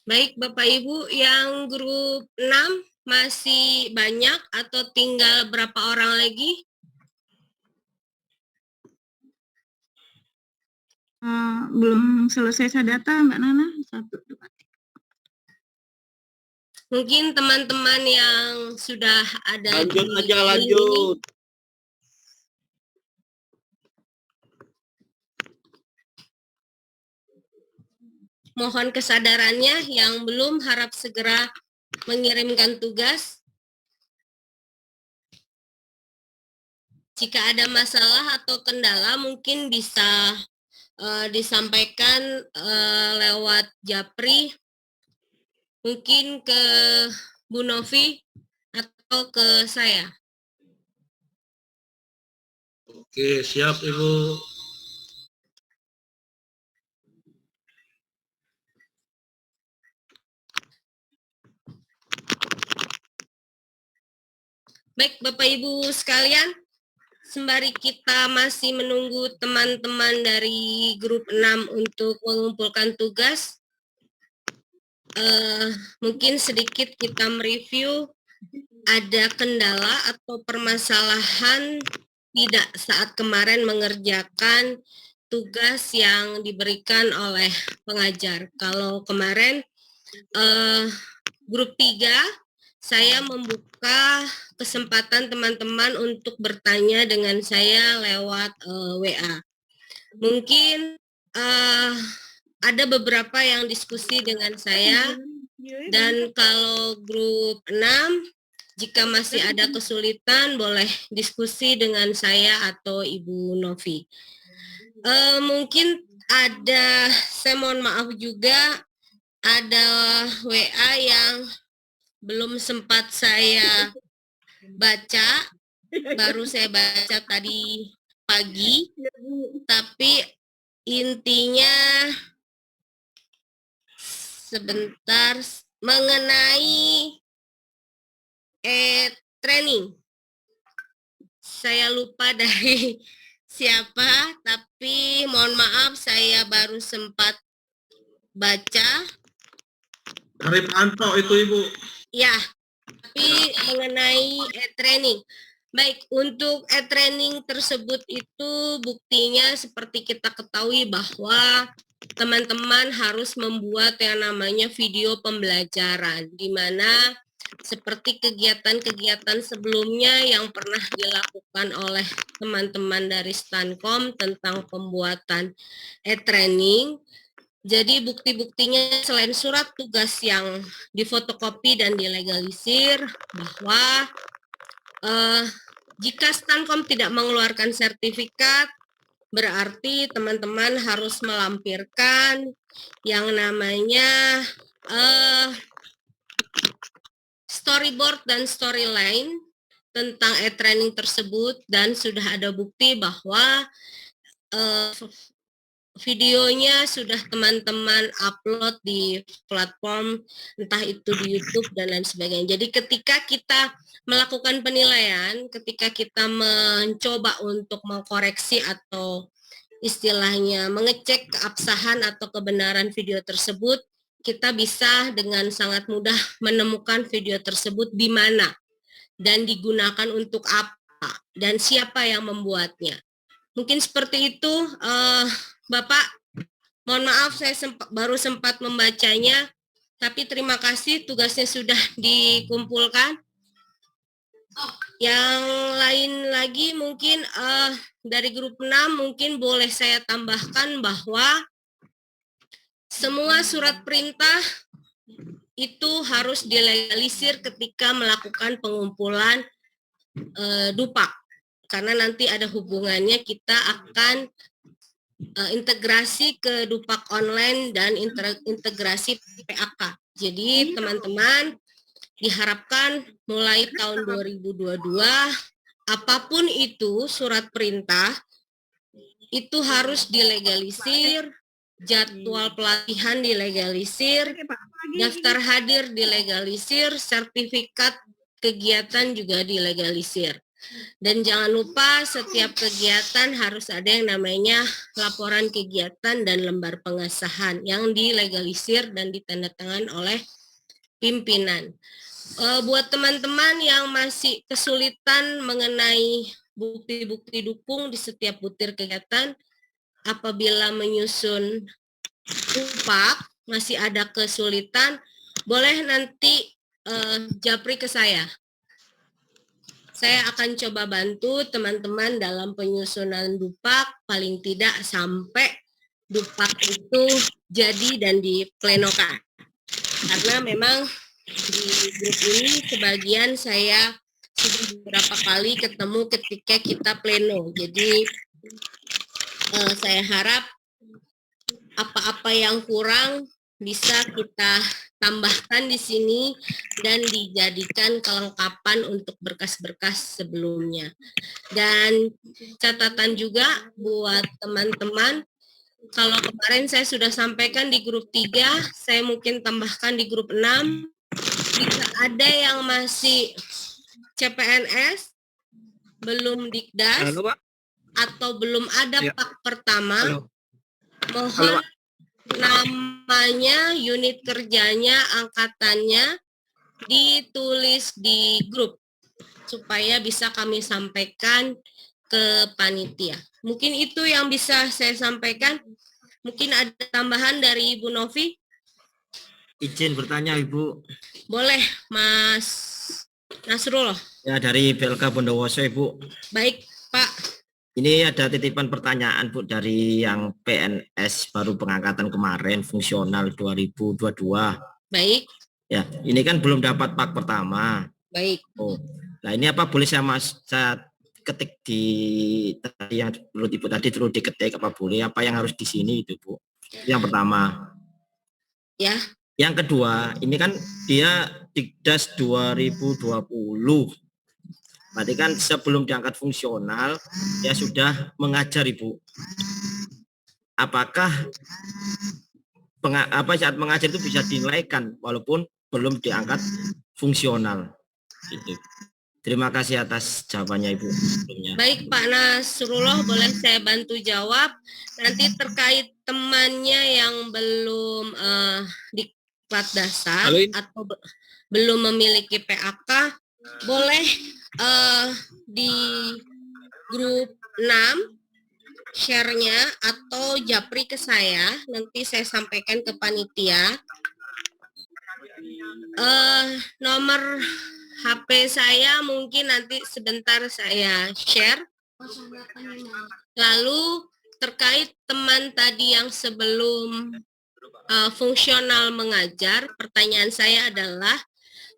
Baik Bapak Ibu, yang grup 6 masih banyak atau tinggal berapa orang lagi? Belum selesai saya data Mbak Nana. 1, 2, 3. Mungkin teman-teman yang sudah ada Lanjut di aja, link lanjut. ini, mohon kesadarannya, yang belum harap segera mengirimkan tugas. Jika ada masalah atau kendala mungkin bisa disampaikan lewat Japri, mungkin ke Bu Novi atau ke saya. Oke, siap Ibu. Baik Bapak Ibu sekalian, sembari kita masih menunggu teman-teman dari grup 6 untuk mengumpulkan tugas, mungkin sedikit kita mereview ada kendala atau permasalahan tidak saat kemarin mengerjakan tugas yang diberikan oleh pengajar. Kalau kemarin grup 3 saya membuka kesempatan teman-teman untuk bertanya dengan saya lewat WA. Mungkin ada beberapa yang diskusi dengan saya, dan kalau grup 6, jika masih ada kesulitan boleh diskusi dengan saya atau Ibu Novi. Mungkin ada, saya mohon maaf juga, ada WA yang belum sempat saya baca, baru saya baca tadi pagi, tapi intinya sebentar mengenai training. Saya lupa dari siapa, tapi mohon maaf saya baru sempat baca. Arifanto itu Ibu. Ya, tapi mengenai training. Baik, untuk training tersebut itu buktinya seperti kita ketahui bahwa teman-teman harus membuat yang namanya video pembelajaran, di mana seperti kegiatan-kegiatan sebelumnya yang pernah dilakukan oleh teman-teman dari Stankom tentang pembuatan e-training. Jadi bukti-buktinya selain surat tugas yang difotokopi dan dilegalisir, bahwa jika Stankom tidak mengeluarkan sertifikat, berarti teman-teman harus melampirkan yang namanya storyboard dan storyline tentang e-training tersebut, dan sudah ada bukti bahwa videonya sudah teman-teman upload di platform, entah itu di YouTube dan lain sebagainya. Jadi ketika kita melakukan penilaian, ketika kita mencoba untuk mengkoreksi atau istilahnya mengecek keabsahan atau kebenaran video tersebut, kita bisa dengan sangat mudah menemukan video tersebut di mana dan digunakan untuk apa dan siapa yang membuatnya. Mungkin seperti itu, Bapak. Mohon maaf saya baru sempat membacanya, tapi terima kasih tugasnya sudah dikumpulkan. Yang lain lagi mungkin dari grup 6 mungkin boleh saya tambahkan bahwa semua surat perintah itu harus dilegalisir ketika melakukan pengumpulan dupak, karena nanti ada hubungannya, kita akan integrasi ke dupak online dan integrasi PAK. Jadi teman-teman diharapkan mulai tahun 2022 apapun itu surat perintah itu harus dilegalisir, jadwal pelatihan dilegalisir, daftar hadir dilegalisir, sertifikat kegiatan juga dilegalisir. Dan jangan lupa setiap kegiatan harus ada yang namanya laporan kegiatan dan lembar pengesahan yang dilegalisir dan ditandatangan oleh pimpinan. Buat teman-teman yang masih kesulitan mengenai bukti-bukti dukung di setiap butir kegiatan, apabila menyusun UPAK masih ada kesulitan, boleh nanti japri ke saya. Saya akan coba bantu teman-teman dalam penyusunan dupak, paling tidak sampai dupak itu jadi dan diplenokan. Karena memang di grup ini sebagian saya sudah beberapa kali ketemu ketika kita pleno. Jadi saya harap apa-apa yang kurang bisa kita tambahkan di sini dan dijadikan kelengkapan untuk berkas-berkas sebelumnya. Dan catatan juga buat teman-teman, kalau kemarin saya sudah sampaikan di grup 3, saya mungkin tambahkan di grup 6, jika ada yang masih CPNS, belum Dikdas, atau belum ada Pak pertama, mohon namanya, unit kerjanya, angkatannya ditulis di grup supaya bisa kami sampaikan ke panitia. Mungkin itu yang bisa saya sampaikan. Mungkin ada tambahan dari Ibu Novi? Izin bertanya Ibu. Boleh Mas Nasrullah. Ya, dari BLK Bondowoso Ibu. Baik Pak. Ini ada titipan pertanyaan Bu dari yang PNS baru pengangkatan kemarin fungsional 2022. Baik. Ya, ini kan belum dapat pak pertama. Baik. Oh, nah ini apa boleh saya ketik di tadi yang menurut Ibu tadi terus diketik apa boleh? Apa yang harus di sini itu Bu? Yang pertama. Ya. Yang kedua, ini kan dia Dikdas 2020. Berarti kan sebelum diangkat fungsional, ya sudah mengajar Ibu. Apakah saat mengajar itu bisa dinilaikan walaupun belum diangkat fungsional? Gitu. Terima kasih atas jawabannya Ibu. Baik Pak Nasrullah, boleh saya bantu jawab. Nanti terkait temannya yang belum di plat dasar atau belum memiliki PAK, boleh di grup 6 share-nya atau japri ke saya, nanti saya sampaikan ke panitia. Nomor HP saya mungkin nanti sebentar saya share. Lalu terkait teman tadi yang sebelum fungsional mengajar, pertanyaan saya adalah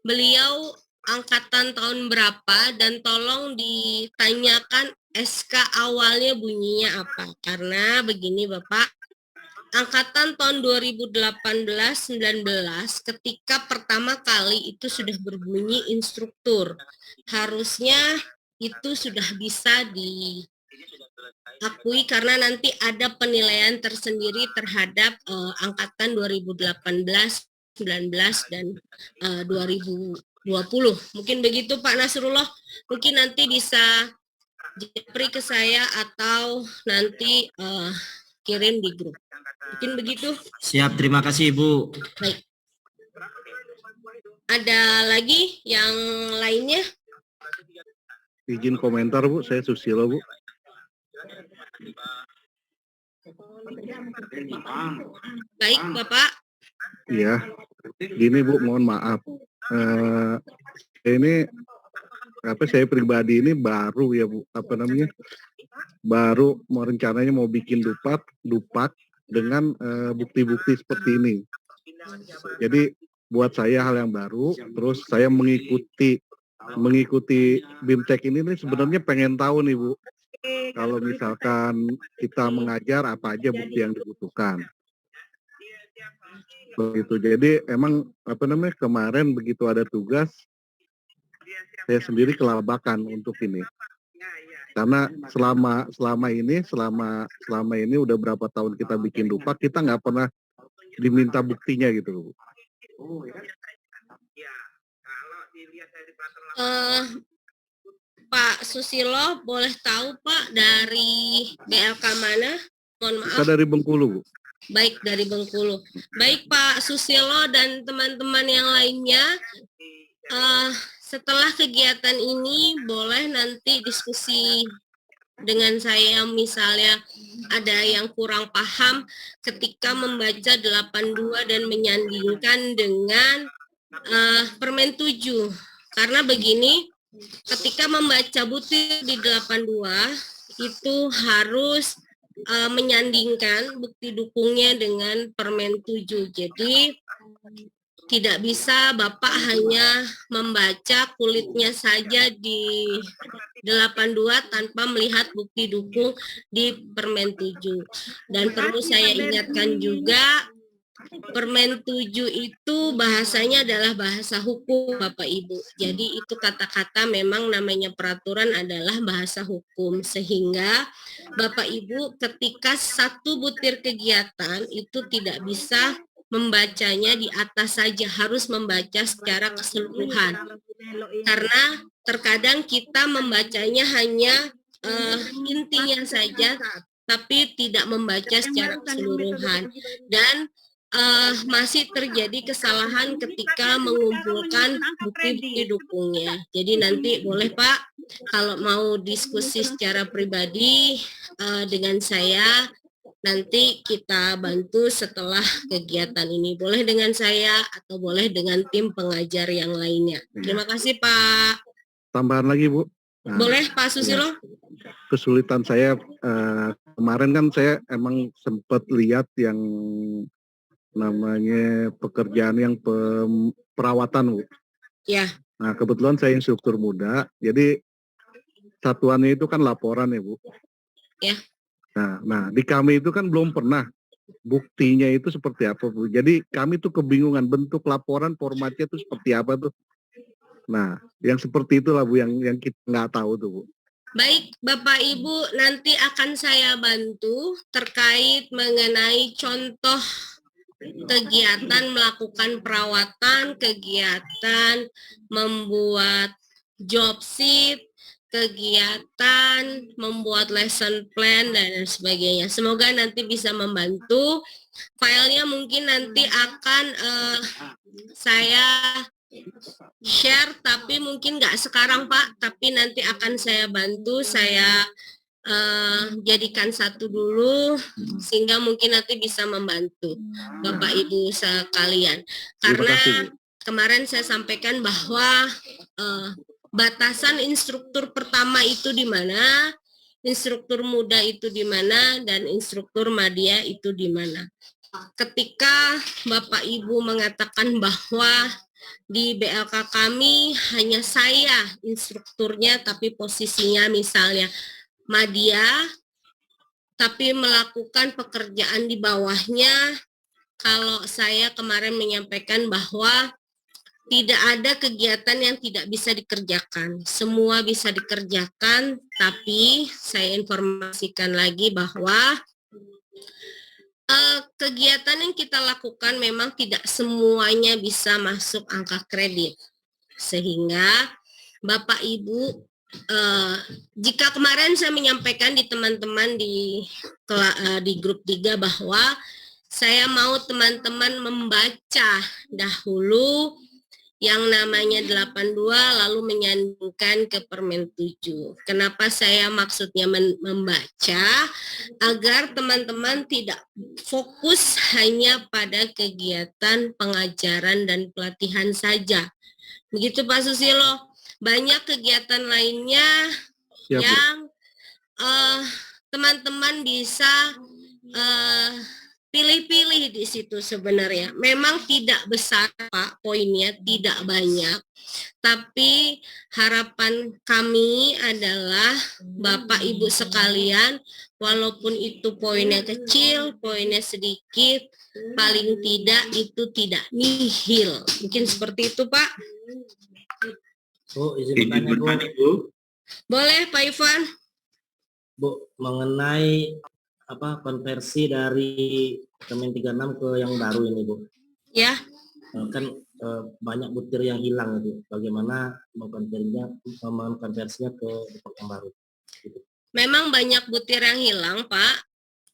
beliau angkatan tahun berapa dan tolong ditanyakan SK awalnya bunyinya apa. Karena begini Bapak, angkatan tahun 2018-19 ketika pertama kali itu sudah berbunyi instruktur. Harusnya itu sudah bisa diakui karena nanti ada penilaian tersendiri terhadap angkatan 2018, 19 dan 2020. Mungkin begitu Pak Nasrullah. Mungkin nanti bisa japri ke saya atau nanti kirim di grup. Mungkin begitu. Siap, terima kasih Ibu. Baik. Ada lagi yang lainnya? Izin komentar Bu, saya Susilo Bu. Baik Bapak. Iya, gini Bu, mohon maaf. Ini saya pribadi ini baru ya Bu, baru mau rencananya mau bikin dupak dengan bukti-bukti seperti ini. Jadi buat saya hal yang baru, terus saya mengikuti BIMTEK ini sebenarnya pengen tahu nih Bu, kalau misalkan kita mengajar apa aja bukti yang dibutuhkan. Begitu. Jadi emang kemarin begitu ada tugas, saya sendiri kelabakan untuk ini. Karena selama ini udah berapa tahun kita bikin dupak, kita nggak pernah diminta buktinya gitu. Pak Susilo, boleh tahu Pak dari BLK mana? Mohon maaf. Saya dari Bengkulu, Bu. Baik, dari Bengkulu. Baik Pak Susilo dan teman-teman yang lainnya, setelah kegiatan ini boleh nanti diskusi dengan saya, misalnya ada yang kurang paham ketika membaca 82 dan menyandingkan dengan Permen 7. Karena begini, ketika membaca butir di 82 itu harus menyandingkan bukti dukungnya dengan Permen 7. Jadi tidak bisa Bapak hanya membaca kulitnya saja di 82 tanpa melihat bukti dukung di Permen 7. Dan perlu saya ingatkan juga, Permen 7 itu bahasanya adalah bahasa hukum Bapak Ibu. Jadi itu kata-kata memang namanya peraturan adalah bahasa hukum. Sehingga Bapak Ibu ketika satu butir kegiatan itu tidak bisa membacanya di atas saja, harus membaca secara keseluruhan. Karena terkadang kita membacanya hanya intinya saja, tapi tidak membaca secara keseluruhan. Dan masih terjadi kesalahan ketika mengumpulkan bukti-bukti dukungnya. Jadi nanti boleh Pak, kalau mau diskusi secara pribadi dengan saya, nanti kita bantu setelah kegiatan ini. Boleh dengan saya atau boleh dengan tim pengajar yang lainnya. Terima kasih Pak. Tambahan lagi, Bu. Nah, boleh Pak Susilo? Kesulitan saya kemarin kan saya emang sempat lihat yang namanya pekerjaan yang perawatan, Bu. Ya. Nah, kebetulan saya instruktur muda, jadi satuannya itu kan laporan ya, Bu. Ya. Nah, di kami itu kan belum pernah buktinya itu seperti apa, Bu. Jadi kami tuh kebingungan bentuk laporan formatnya itu seperti apa tuh. Nah, yang seperti itulah Bu yang kita nggak tahu tuh, Bu. Baik, Bapak Ibu, nanti akan saya bantu terkait mengenai contoh kegiatan melakukan perawatan, kegiatan membuat job sheet, kegiatan membuat lesson plan dan sebagainya. Semoga nanti bisa membantu. Filenya mungkin nanti akan saya share, tapi mungkin nggak sekarang Pak, tapi nanti akan saya bantu, saya jadikan satu dulu sehingga mungkin nanti bisa membantu Bapak Ibu sekalian. Karena kemarin saya sampaikan bahwa batasan instruktur pertama itu di mana, instruktur muda itu di mana, dan instruktur madya itu di mana. Ketika Bapak Ibu mengatakan bahwa di BLK kami hanya saya instrukturnya, tapi posisinya misalnya madya, tapi melakukan pekerjaan di bawahnya, kalau saya kemarin menyampaikan bahwa tidak ada kegiatan yang tidak bisa dikerjakan. Semua bisa dikerjakan, tapi saya informasikan lagi bahwa kegiatan yang kita lakukan memang tidak semuanya bisa masuk angka kredit. Sehingga Bapak Ibu, jika kemarin saya menyampaikan di teman-teman di grup 3 bahwa saya mau teman-teman membaca dahulu yang namanya 82 lalu menyandingkan ke Permen 7. Kenapa saya maksudnya membaca? Agar teman-teman tidak fokus hanya pada kegiatan pengajaran dan pelatihan saja. Begitu Pak Susilo. Banyak kegiatan lainnya yang teman-teman bisa pilih-pilih di situ sebenarnya. Memang tidak besar Pak poinnya, tidak banyak. Tapi harapan kami adalah Bapak Ibu sekalian, walaupun itu poinnya kecil, poinnya sedikit, paling tidak itu tidak nihil. Mungkin seperti itu Pak. Bu, izin bertanya Bu. Boleh Pak Ivan. Bu, mengenai konversi dari Permen 36 ke yang baru ini Bu. Ya. Kan banyak butir yang hilang itu. Bagaimana mengkonversinya ke depok yang baru? Gitu. Memang banyak butir yang hilang, Pak.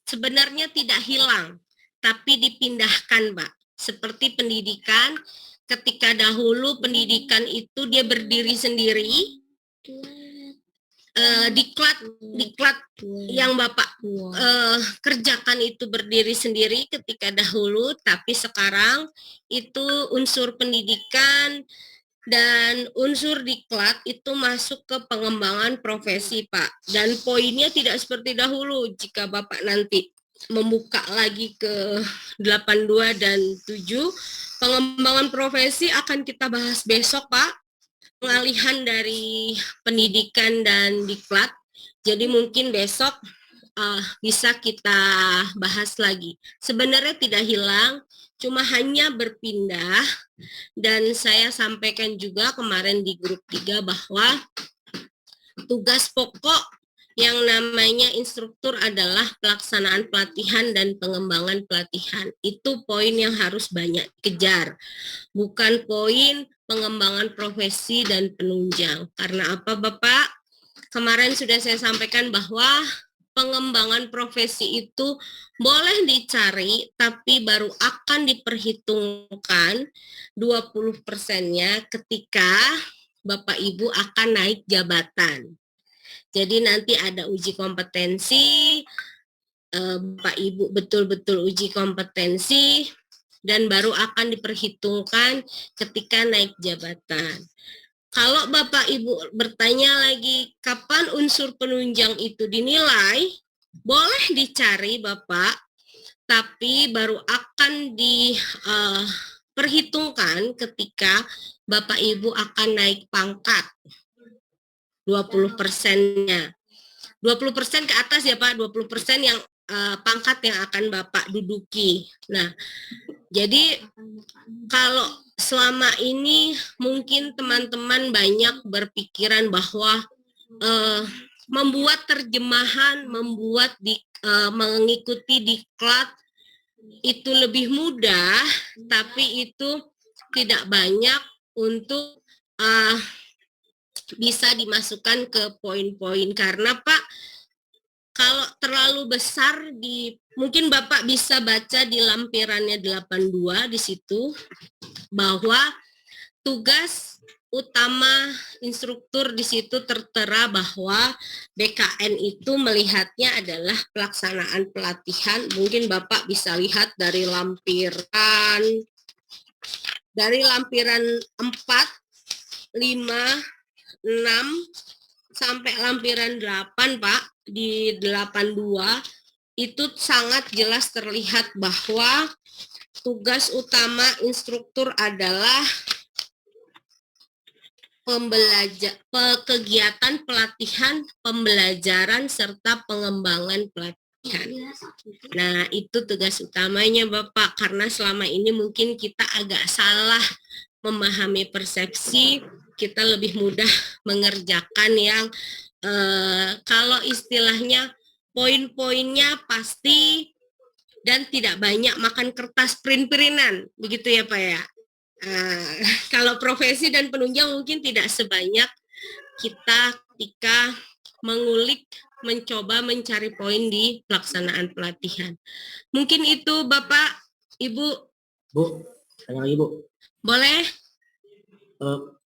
Sebenarnya tidak hilang, tapi dipindahkan, Pak. Seperti pendidikan, ketika dahulu pendidikan itu dia berdiri sendiri, diklat yang Bapak kerjakan itu berdiri sendiri ketika dahulu, tapi sekarang itu unsur pendidikan dan unsur diklat itu masuk ke pengembangan profesi, Pak. Dan poinnya tidak seperti dahulu. Jika Bapak nanti membuka lagi ke 82 dan 7, pengembangan profesi akan kita bahas besok, Pak. Pengalihan dari pendidikan dan diklat. Jadi mungkin besok bisa kita bahas lagi. Sebenarnya tidak hilang, cuma hanya berpindah. Dan saya sampaikan juga kemarin di grup 3 bahwa tugas pokok yang namanya instruktur adalah pelaksanaan pelatihan dan pengembangan pelatihan. Itu poin yang harus banyak kejar. Bukan poin pengembangan profesi dan penunjang. Karena apa, Bapak? Kemarin sudah saya sampaikan bahwa pengembangan profesi itu boleh dicari, tapi baru akan diperhitungkan 20%-nya ketika Bapak Ibu akan naik jabatan. Jadi nanti ada uji kompetensi, Bapak Ibu betul-betul uji kompetensi, dan baru akan diperhitungkan ketika naik jabatan. Kalau Bapak Ibu bertanya lagi kapan unsur penunjang itu dinilai, boleh dicari Bapak, tapi baru akan diperhitungkan ketika Bapak Ibu akan naik pangkat. 20%-nya. 20% ke atas ya Pak, 20% yang pangkat yang akan Bapak duduki. Nah, jadi kalau selama ini mungkin teman-teman banyak berpikiran bahwa membuat terjemahan, mengikuti diklat itu lebih mudah, tapi itu tidak banyak untuk bisa dimasukkan ke poin-poin. Karena Pak, kalau terlalu besar mungkin Bapak bisa baca di lampirannya 82 di situ bahwa tugas utama instruktur di situ tertera bahwa BKN itu melihatnya adalah pelaksanaan pelatihan. Mungkin Bapak bisa lihat dari lampiran 4, 5, 6 sampai lampiran 8 Pak, di 82 itu sangat jelas terlihat bahwa tugas utama instruktur adalah kegiatan pelatihan, pembelajaran serta pengembangan pelatihan. Nah, itu tugas utamanya Bapak, karena selama ini mungkin kita agak salah memahami persepsi, kita lebih mudah mengerjakan yang kalau istilahnya poin-poinnya pasti dan tidak banyak makan kertas print-printan, begitu ya Pak ya. Kalau profesi dan penunjang mungkin tidak sebanyak kita ketika mengulik, mencoba mencari poin di pelaksanaan pelatihan. Mungkin itu Bapak, Ibu. Bu, tanya lagi Bu. Boleh?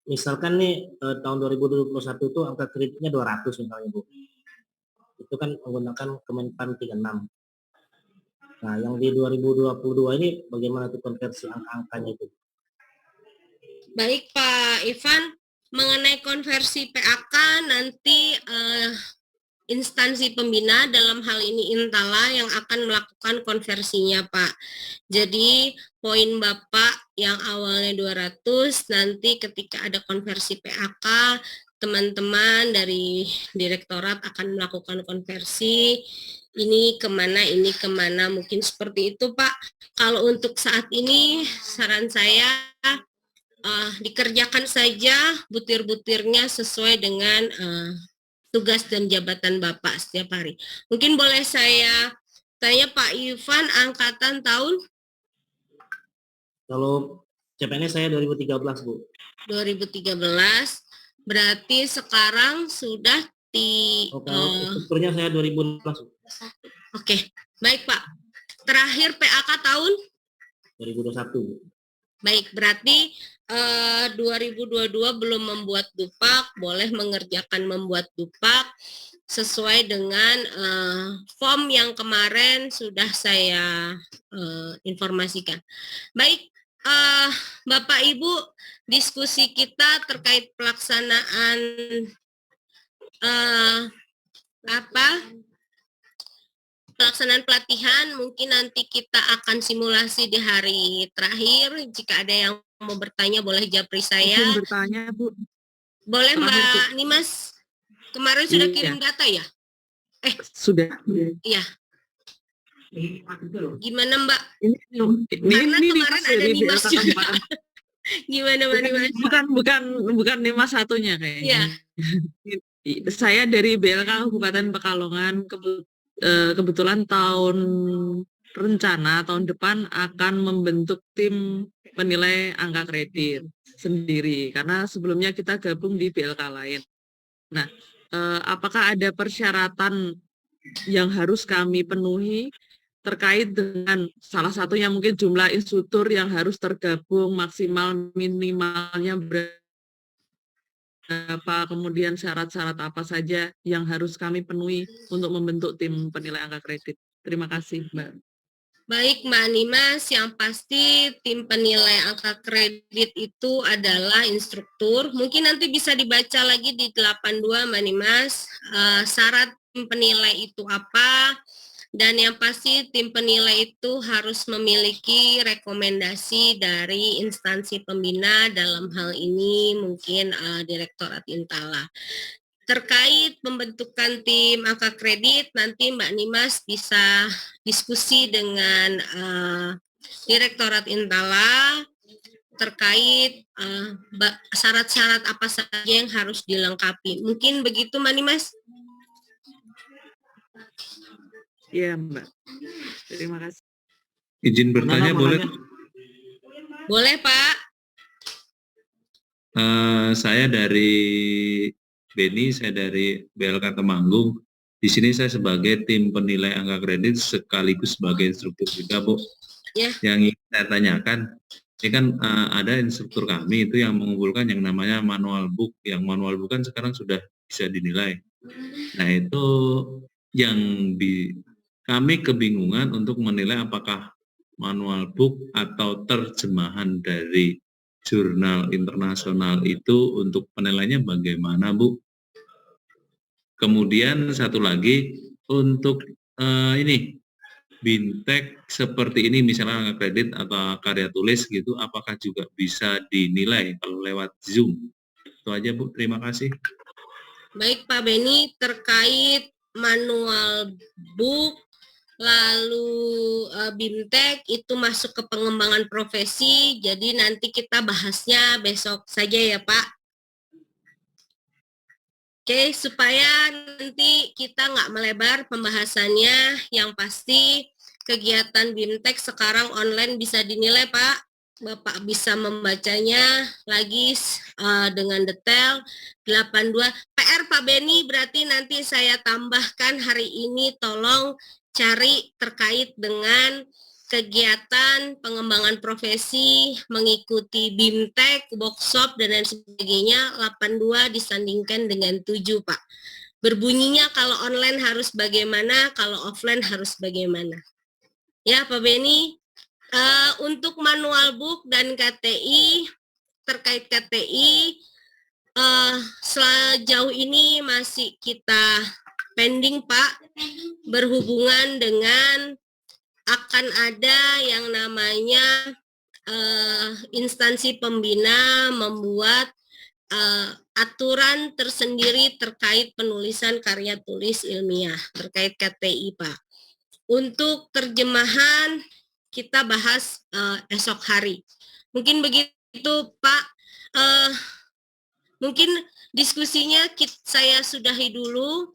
Misalkan nih tahun 2021 itu angka kreditnya 200 misalnya Bu. Itu kan menggunakan Kemenpan 36. Nah, yang di 2022 ini bagaimana tuh konversi angka-angkanya itu? Baik Pak Ivan, mengenai konversi PAK nanti instansi pembina dalam hal ini Intala yang akan melakukan konversinya Pak. Jadi poin Bapak yang awalnya 200 nanti ketika ada konversi PAK, teman-teman dari direktorat akan melakukan konversi ini kemana, mungkin seperti itu Pak. Kalau untuk saat ini saran saya dikerjakan saja butir-butirnya sesuai dengan tugas dan jabatan Bapak setiap hari. Mungkin boleh saya tanya Pak Ivan, angkatan tahun? Kalau CPNS saya 2013, Bu. 2013, berarti sekarang sudah di... Strukturnya saya 2016, Bu. Oke, baik Pak. Terakhir PAK tahun? 2021, Bu. Baik, berarti 2022 belum membuat dupak, boleh mengerjakan membuat dupak sesuai dengan form yang kemarin sudah saya informasikan. Baik, Bapak Ibu, diskusi kita terkait pelaksanaan pelaksanaan pelatihan, mungkin nanti kita akan simulasi di hari terakhir. Jika ada yang mau bertanya boleh japri saya. Mungkin bertanya, Bu. Boleh Terakhir, Mbak Bu. Nimas. Kemarin sudah Iya. kirim data ya? Sudah. Iya. Gimana Mbak? Ini kemarin ada dari Nimas BLK juga. Kabupaten. Gimana Mbak Nimas? Bukan Nimas satunya kayaknya. Iya. Saya dari BLK Kabupaten Pekalongan, kebetulan tahun depan akan membentuk tim penilai angka kredit sendiri, karena sebelumnya kita gabung di BLK lain. Nah, apakah ada persyaratan yang harus kami penuhi terkait dengan salah satunya mungkin jumlah instruktur yang harus tergabung maksimal minimalnya berapa, kemudian syarat-syarat apa saja yang harus kami penuhi untuk membentuk tim penilai angka kredit. Terima kasih, Mbak. Baik Mbak Nimas, yang pasti tim penilai angka kredit itu adalah instruktur. Mungkin nanti bisa dibaca lagi di 82 Mbak Nimas, syarat tim penilai itu apa, dan yang pasti tim penilai itu harus memiliki rekomendasi dari instansi pembina, dalam hal ini mungkin Direktorat Intala. Terkait pembentukan tim angka kredit, nanti Mbak Nimas bisa diskusi dengan Direktorat Intala terkait syarat-syarat apa saja yang harus dilengkapi. Mungkin begitu Mbak Nimas? Iya, Mbak. Terima kasih. Izin bertanya boleh? Boleh, Pak. Saya dari Beni, saya dari BLK Temanggung. Di sini saya sebagai tim penilai angka kredit sekaligus sebagai instruktur juga, Bu. Ya. Yang ingin saya tanyakan, ini kan ada instruktur kami itu yang mengumpulkan yang namanya manual book. Yang manual book kan sekarang sudah bisa dinilai. Nah, itu yang kami kebingungan untuk menilai apakah manual book atau terjemahan dari jurnal internasional itu untuk penilaiannya bagaimana, Bu? Kemudian satu lagi untuk ini BIMTEK seperti ini, misalnya angka kredit atau karya tulis gitu, apakah juga bisa dinilai kalau lewat Zoom? Itu aja, Bu. Terima kasih. Baik Pak Beni, terkait manual book lalu BIMTEK itu masuk ke pengembangan profesi, jadi nanti kita bahasnya besok saja ya Pak. Oke, supaya nanti kita nggak melebar pembahasannya, yang pasti kegiatan BIMTEK sekarang online bisa dinilai Pak. Bapak bisa membacanya lagi dengan detail. 82 PR Pak Beni, berarti nanti saya tambahkan hari ini, tolong cari terkait dengan kegiatan pengembangan profesi, mengikuti BIMTEK, workshop, dan lain sebagainya. 82 disandingkan dengan 7 Pak. Berbunyinya kalau online harus bagaimana, kalau offline harus bagaimana. Ya Pak Beni, untuk manual book dan KTI, terkait KTI, sejauh ini masih kita pending Pak, berhubungan dengan akan ada yang namanya instansi pembina membuat aturan tersendiri terkait penulisan karya tulis ilmiah terkait KTI Pak. Untuk terjemahan kita bahas esok hari. Mungkin begitu Pak. Mungkin diskusinya saya sudahi dulu.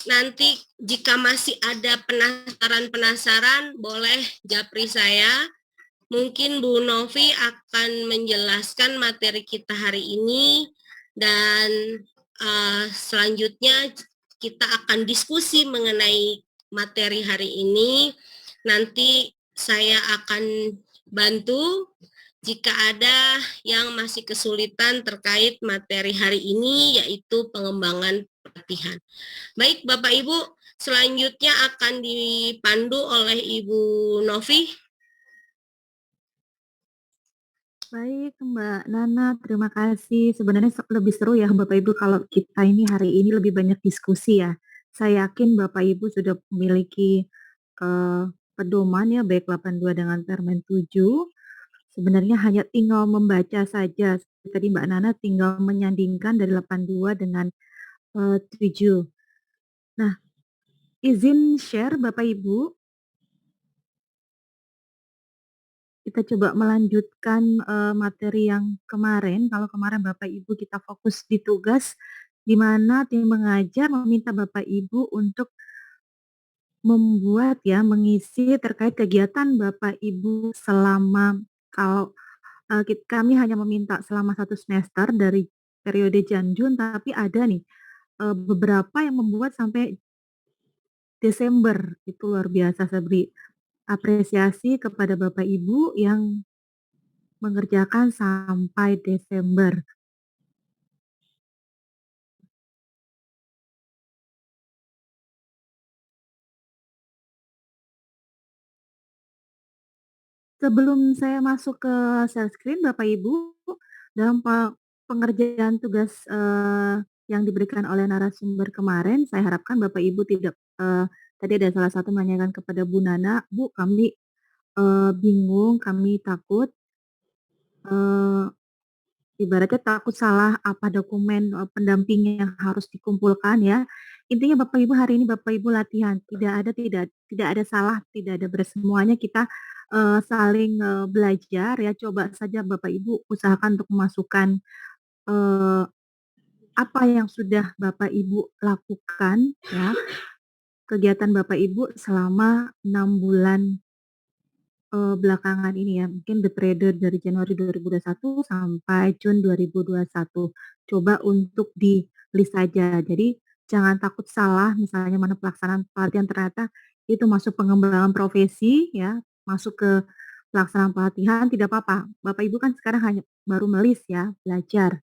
Nanti jika masih ada penasaran-penasaran, boleh japri saya. mungkin Bu Novi akan menjelaskan materi kita hari ini dan selanjutnya kita akan diskusi mengenai materi hari ini. Nanti saya akan bantu jika ada yang masih kesulitan terkait materi hari ini, yaitu pengembangan pelatihan. Baik, Bapak Ibu, selanjutnya akan dipandu oleh Ibu Novi. Baik, Mbak Nana, terima kasih. Sebenarnya lebih seru ya Bapak Ibu kalau kita ini hari ini lebih banyak diskusi ya. Saya yakin Bapak Ibu sudah memiliki pedoman ya, baik 82 dengan Permen 7. Sebenarnya hanya tinggal membaca saja. Seperti tadi Mbak Nana tinggal menyandingkan dari 82 dengan 7. Nah, izin share Bapak Ibu. Kita coba melanjutkan materi yang kemarin. Kalau kemarin Bapak Ibu kita fokus di tugas, di mana tim mengajar meminta Bapak Ibu untuk membuat ya, mengisi terkait kegiatan Bapak Ibu selama kalau kami hanya meminta selama 1 semester dari periode Jan-Jun, tapi ada nih beberapa yang membuat sampai Desember. Itu luar biasa, saya beri apresiasi kepada Bapak Ibu yang mengerjakan sampai Desember. Sebelum saya masuk ke share screen, Bapak Ibu, dalam pengerjaan tugas yang diberikan oleh narasumber kemarin, saya harapkan Bapak Ibu tidak tadi ada salah satu menanyakan kepada Bu Nana, Bu, kami bingung, kami takut ibaratnya takut salah apa dokumen pendamping yang harus dikumpulkan ya. Intinya Bapak Ibu hari ini Bapak Ibu latihan, tidak ada salah, tidak ada beres, semuanya kita saling belajar ya. Coba saja Bapak Ibu usahakan untuk memasukkan apa yang sudah Bapak Ibu lakukan ya, kegiatan Bapak Ibu selama 6 bulan belakangan ini ya, mungkin the period dari Januari 2021 sampai Juni 2021. Coba untuk di-list saja. Jadi jangan takut salah, misalnya mana pelaksanaan pelatihan ternyata itu masuk pengembangan profesi ya, masuk ke pelaksanaan pelatihan, tidak apa-apa. Bapak Ibu kan sekarang hanya baru melis ya, belajar.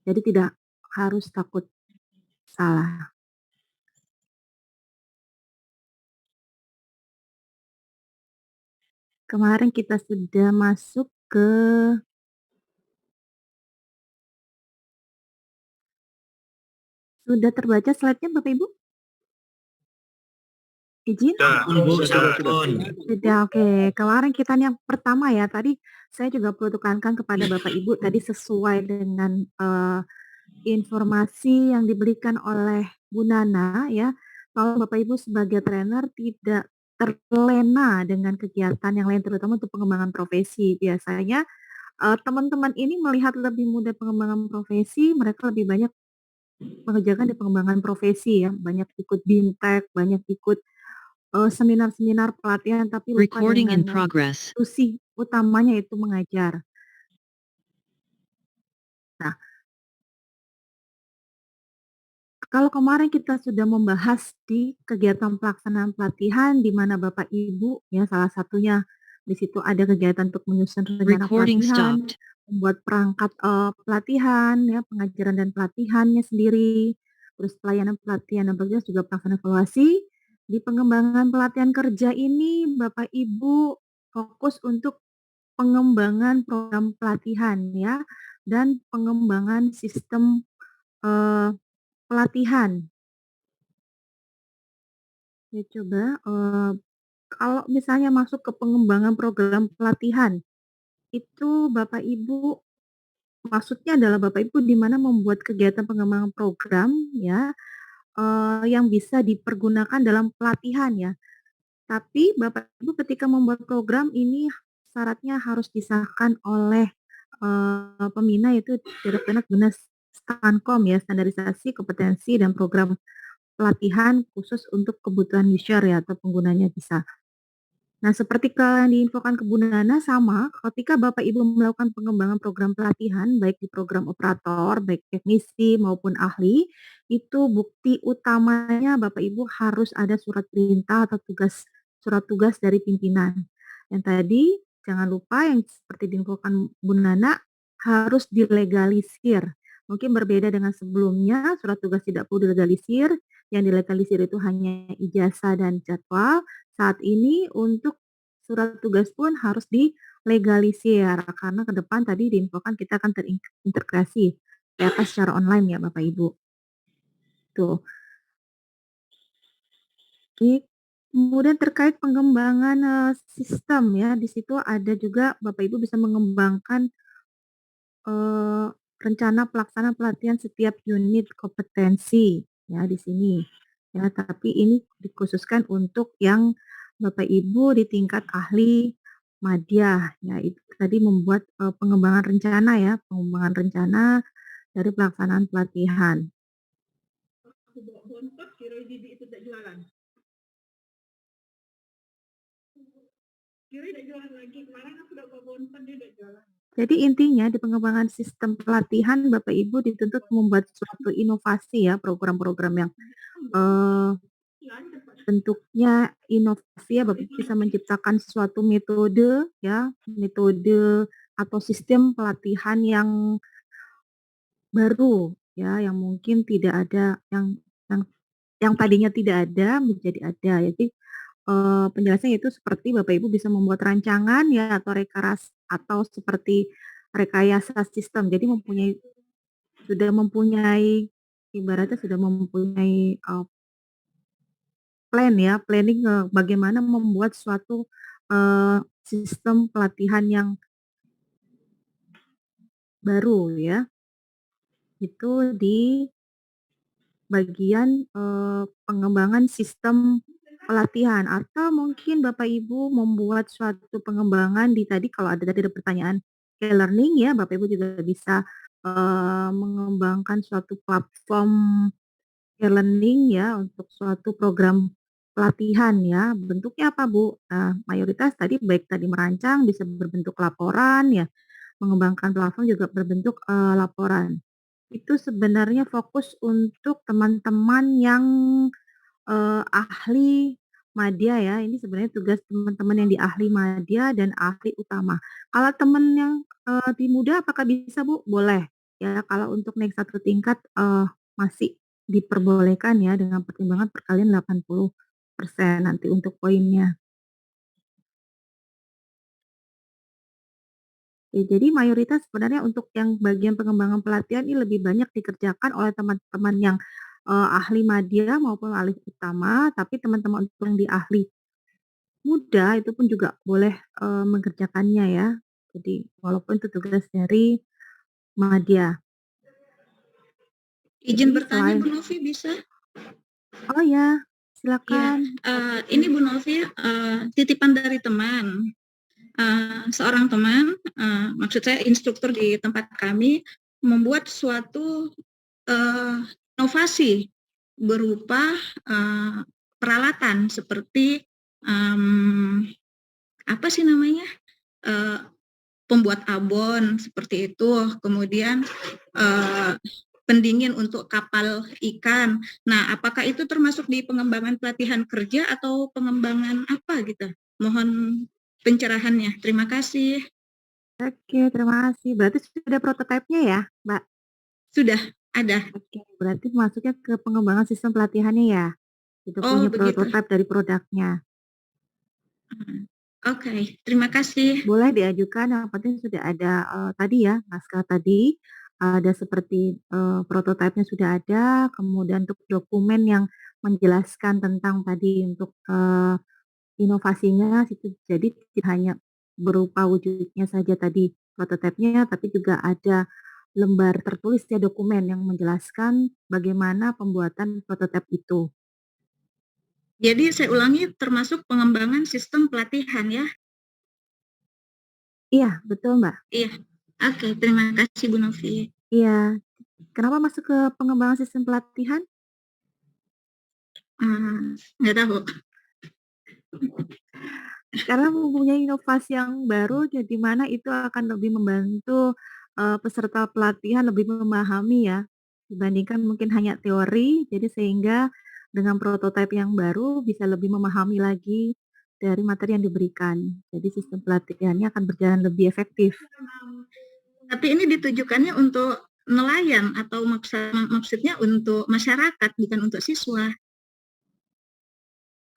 Jadi tidak harus takut salah. Kemarin kita sudah masuk ke sudah terbaca slide-nya Bapak Ibu? Izin? Sudah, oke. Kemarin kita yang pertama ya, tadi saya juga perlu tekankan kepada Bapak Ibu tadi sesuai dengan informasi yang diberikan oleh Bu Nana ya, kalau Bapak Ibu sebagai trainer tidak terlena dengan kegiatan yang lain terutama untuk pengembangan profesi. Biasanya teman-teman ini melihat lebih mudah pengembangan profesi, mereka lebih banyak mengerjakan di pengembangan profesi ya, banyak ikut BIMTEK, banyak ikut seminar-seminar pelatihan, tapi lupa dengan fungsi utamanya itu mengajar. Nah, kalau kemarin kita sudah membahas di kegiatan pelaksanaan pelatihan di mana Bapak Ibu ya salah satunya di situ ada kegiatan untuk menyusun rencana pelatihan, membuat perangkat pelatihan ya, pengajaran dan pelatihannya sendiri, terus pelayanan pelatihan dan petugas juga pelaksanaan evaluasi. Di pengembangan pelatihan kerja ini Bapak Ibu fokus untuk pengembangan program pelatihan ya dan pengembangan sistem pelatihan. Ya coba kalau misalnya masuk ke pengembangan program pelatihan, itu Bapak Ibu maksudnya adalah Bapak Ibu di mana membuat kegiatan pengembangan program ya, yang bisa dipergunakan dalam pelatihan ya. Tapi Bapak Ibu ketika membuat program ini syaratnya harus disahkan oleh pembina yaitu Direktorat Bina Stankom ya, standarisasi kompetensi dan program pelatihan khusus untuk kebutuhan user ya atau penggunanya bisa. Nah, seperti yang diinfokan ke Bu Nana sama, ketika Bapak Ibu melakukan pengembangan program pelatihan, baik di program operator, baik teknisi maupun ahli, itu bukti utamanya Bapak Ibu harus ada surat perintah atau surat tugas dari pimpinan. Yang tadi, jangan lupa yang seperti diinfokan Bu Nana, harus dilegalisir. Mungkin berbeda dengan sebelumnya, surat tugas tidak perlu dilegalisir, yang dilegalisir itu hanya ijazah dan jadwal. Saat ini untuk surat tugas pun harus dilegalisir karena ke depan tadi diinfokan kita akan terintegrasi PLK secara online ya Bapak Ibu. Tuh. Kemudian terkait pengembangan sistem ya, di situ ada juga Bapak Ibu bisa mengembangkan rencana pelaksanaan pelatihan setiap unit kompetensi ya di sini. Ya, tapi ini dikhususkan untuk yang Bapak Ibu di tingkat ahli madya. Ya, itu tadi membuat pengembangan rencana ya, pengembangan rencana dari pelaksanaan pelatihan. Jadi intinya di pengembangan sistem pelatihan Bapak Ibu dituntut membuat suatu inovasi ya, program-program yang bentuknya inovasi ya, Bapak bisa menciptakan suatu metode ya, metode atau sistem pelatihan yang baru ya, yang mungkin tidak ada yang yang tadinya tidak ada menjadi ada. Jadi penjelasannya itu seperti Bapak Ibu bisa membuat rancangan ya atau atau seperti rekayasa sistem. Jadi sudah mempunyai ibaratnya sudah mempunyai planning bagaimana membuat suatu sistem pelatihan yang baru ya. Itu di bagian pengembangan sistem pelatihan atau mungkin Bapak Ibu membuat suatu pengembangan di tadi kalau tadi ada pertanyaan e-learning ya, Bapak Ibu juga bisa mengembangkan suatu platform e-learning ya untuk suatu program pelatihan ya. Bentuknya apa Bu? Nah, mayoritas tadi baik tadi merancang bisa berbentuk laporan ya, mengembangkan platform juga berbentuk laporan. Itu sebenarnya fokus untuk teman-teman yang ahli madya ya, ini sebenarnya tugas teman-teman yang di ahli madya dan ahli utama. Kalau teman yang di muda apakah bisa Bu? Boleh ya, kalau untuk naik satu tingkat masih diperbolehkan ya dengan pertimbangan perkalian 80% nanti untuk poinnya. Ya, jadi mayoritas sebenarnya untuk yang bagian pengembangan pelatihan ini lebih banyak dikerjakan oleh teman-teman yang ahli madya maupun ahli utama, tapi teman-teman untuk yang di ahli muda itu pun juga boleh mengerjakannya ya. Jadi walaupun itu tugas dari madya. Izin Jadi bertanya selain Bu Novi bisa? oh ya, Iya, silakan. ini Bu Novi titipan dari teman. Seorang teman, maksud saya instruktur di tempat kami membuat suatu inovasi berupa peralatan seperti apa sih namanya, pembuat abon seperti itu, kemudian pendingin untuk kapal ikan. Nah, apakah itu termasuk di pengembangan pelatihan kerja atau pengembangan apa gitu? Mohon pencerahannya. Terima kasih. Oke, terima kasih. Berarti sudah prototipenya ya, Mbak? Sudah ada. Oke, berarti masuknya ke pengembangan sistem pelatihannya ya? Itu Oh, punya begitu. prototipe dari produknya. Oke, terima kasih. Boleh diajukan, yang penting sudah ada tadi ya, naskah tadi, ada seperti prototipenya sudah ada, kemudian untuk dokumen yang menjelaskan tentang tadi untuk inovasinya, situ jadi tidak hanya berupa wujudnya saja tadi prototipenya, tapi juga ada lembar tertulis ya dokumen yang menjelaskan bagaimana pembuatan prototipe itu. Jadi saya ulangi, termasuk pengembangan sistem pelatihan ya? Iya, betul Mbak. Iya. Oke, terima kasih Bu Novi. Iya. Kenapa masuk ke pengembangan sistem pelatihan? Nggak tahu. Karena mempunyai inovasi yang baru, jadi mana itu akan lebih membantu peserta pelatihan lebih memahami ya, dibandingkan mungkin hanya teori, jadi sehingga dengan prototipe yang baru bisa lebih memahami lagi dari materi yang diberikan. Jadi sistem pelatihannya akan berjalan lebih efektif. Tapi ini ditujukannya untuk nelayan atau maksudnya untuk masyarakat, bukan untuk siswa.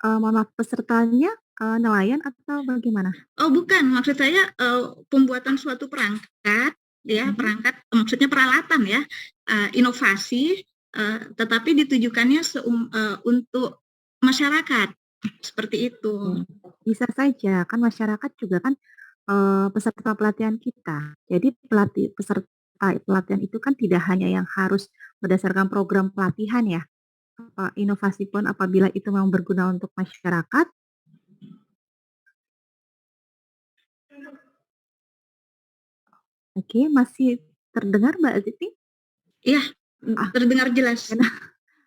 Mohon maaf, pesertanya nelayan atau bagaimana? Oh bukan, maksud saya pembuatan suatu perangkat, ya perangkat, maksudnya peralatan ya, inovasi, tetapi ditujukannya untuk masyarakat, seperti itu. Bisa saja, kan masyarakat juga kan peserta pelatihan kita. Jadi peserta pelatihan itu kan tidak hanya yang harus berdasarkan program pelatihan ya. Inovasi pun apabila itu memang berguna untuk masyarakat. Oke, masih terdengar Mbak Ziti? Iya, terdengar jelas.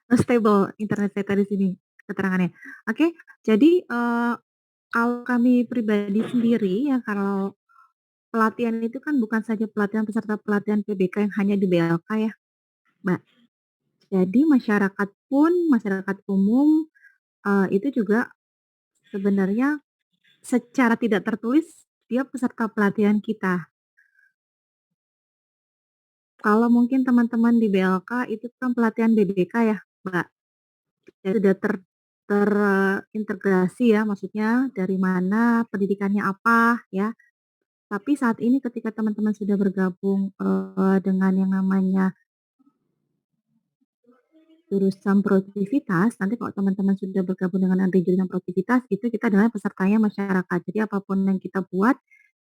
Stable internet saya tadi sini keterangannya. Oke, jadi kalau kami pribadi sendiri ya, kalau pelatihan itu kan bukan saja pelatihan peserta pelatihan PBK yang hanya di BLK ya, Mbak. Jadi masyarakat umum itu juga sebenarnya secara tidak tertulis dia peserta pelatihan kita. Kalau mungkin teman-teman di BLK itu kan pelatihan BBK ya, Mbak. Jadi sudah terintegrasi ya, maksudnya dari mana pendidikannya apa ya. Tapi saat ini ketika teman-teman sudah bergabung dengan yang namanya jurusan produktivitas, nanti kalau teman-teman sudah bergabung dengan jurusan produktivitas, itu kita adalah pesertanya masyarakat. Jadi apapun yang kita buat,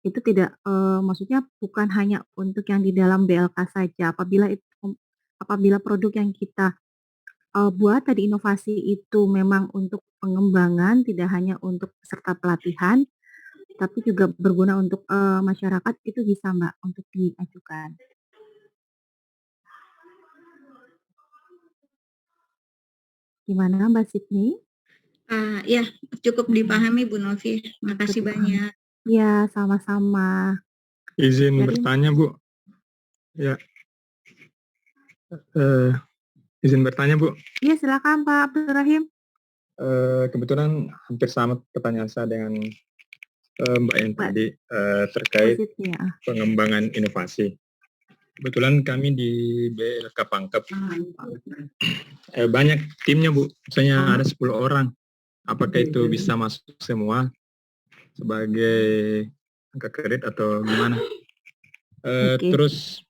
itu tidak maksudnya bukan hanya untuk yang di dalam BLK saja. Apabila produk yang kita buat tadi inovasi itu memang untuk pengembangan, tidak hanya untuk peserta pelatihan, tapi juga berguna untuk masyarakat, itu bisa Mbak untuk diajukan. Gimana Mbak Sydney? Ya, cukup dipahami Bu Novi. Makasih banyak. Ya, sama-sama. Izin bertanya Bu. Ya. Izin bertanya Bu. Iya silakan Pak Abdul Rahim. Kebetulan hampir sama pertanyaan saya dengan Mbak yang tadi terkait pengembangan inovasi. Kebetulan kami di BLK Pangkep banyak timnya Bu, misalnya ada 10 orang. Apakah itu bisa masuk semua sebagai angka kredit atau gimana? Terus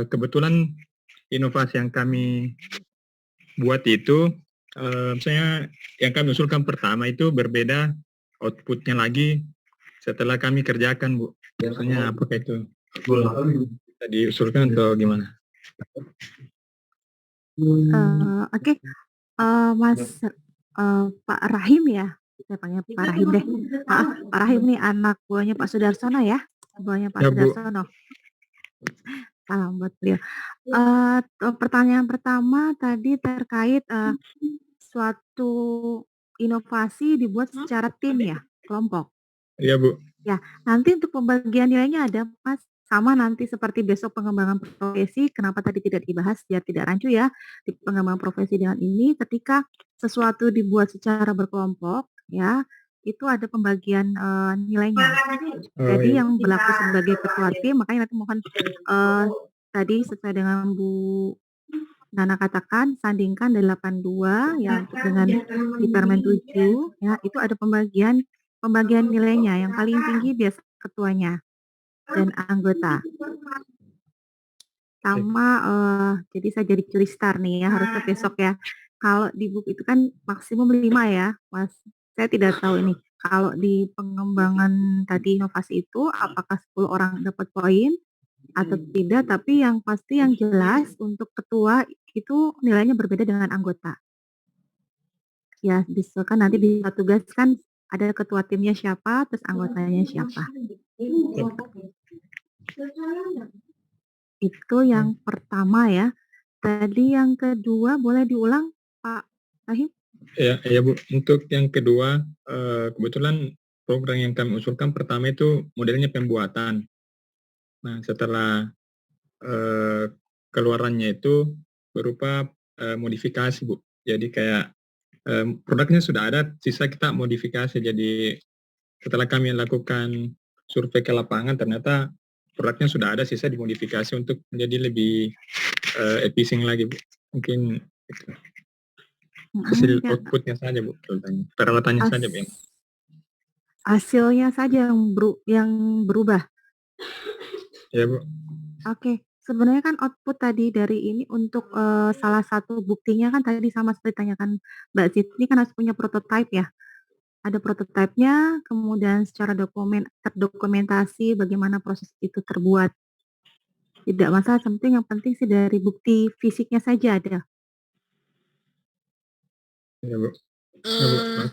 kebetulan inovasi yang kami buat itu misalnya yang kami usulkan pertama itu berbeda outputnya lagi setelah kami kerjakan Bu. Biasanya apakah itu bisa diusulkan atau gimana? Oke. Mas Pak Rahim ya, saya panggil Pak Rahim deh. Pak Rahim nih anak buahnya Pak Sudarsono ya, buahnya Pak Sudarsono. Salam buat beliau. Pertanyaan pertama tadi terkait suatu inovasi dibuat secara tim ya, kelompok. Iya Bu. Ya, nanti untuk pembagian nilainya ada Mas, sama nanti seperti besok pengembangan profesi, kenapa tadi tidak dibahas biar tidak rancu ya, di pengembangan profesi dengan ini ketika sesuatu dibuat secara berkelompok ya, itu ada pembagian nilainya. Jadi yang berlaku sebagai ketua tim, makanya nanti mohon tadi sesuai dengan Bu Nana katakan, sandingkan dari 82 ya untuk dengan di Permen 7 ya, itu ada pembagian nilainya, yang paling tinggi biasa ketuanya dan anggota. Sama jadi saya jadi curi star nih ya, harusnya besok ya. Kalau di buku itu kan maksimum 5 ya, Mas. Saya tidak tahu ini. Kalau di pengembangan tadi inovasi itu apakah 10 orang dapat poin atau tidak, tapi yang pasti yang jelas untuk ketua itu nilainya berbeda dengan anggota. Ya, kan nanti bisa tugaskan ada ketua timnya siapa, terus anggotanya siapa. Itu yang pertama ya. Tadi yang kedua boleh diulang Pak Rahim? Ya Bu. Untuk yang kedua kebetulan program yang kami usulkan pertama itu modelnya pembuatan. Nah, setelah keluarannya itu berupa modifikasi, Bu. Jadi kayak produknya sudah ada, sisa kita modifikasi. Jadi setelah kami lakukan survei ke lapangan, ternyata produknya sudah ada, sisa dimodifikasi untuk menjadi lebih efisien lagi, Bu. Mungkin itu. Hasil outputnya saja, Bu, peralatannya saja, Bu. Hasilnya saja yang berubah. Ya, Bu. Oke, sebenarnya kan output tadi dari ini untuk salah satu buktinya kan tadi sama seperti tanyakan Mbak Zit, ini kan harus punya prototype ya. Ada prototipenya, kemudian secara terdokumentasi bagaimana proses itu terbuat. Tidak masalah, yang penting sih dari bukti fisiknya saja ada. Ya, Bu.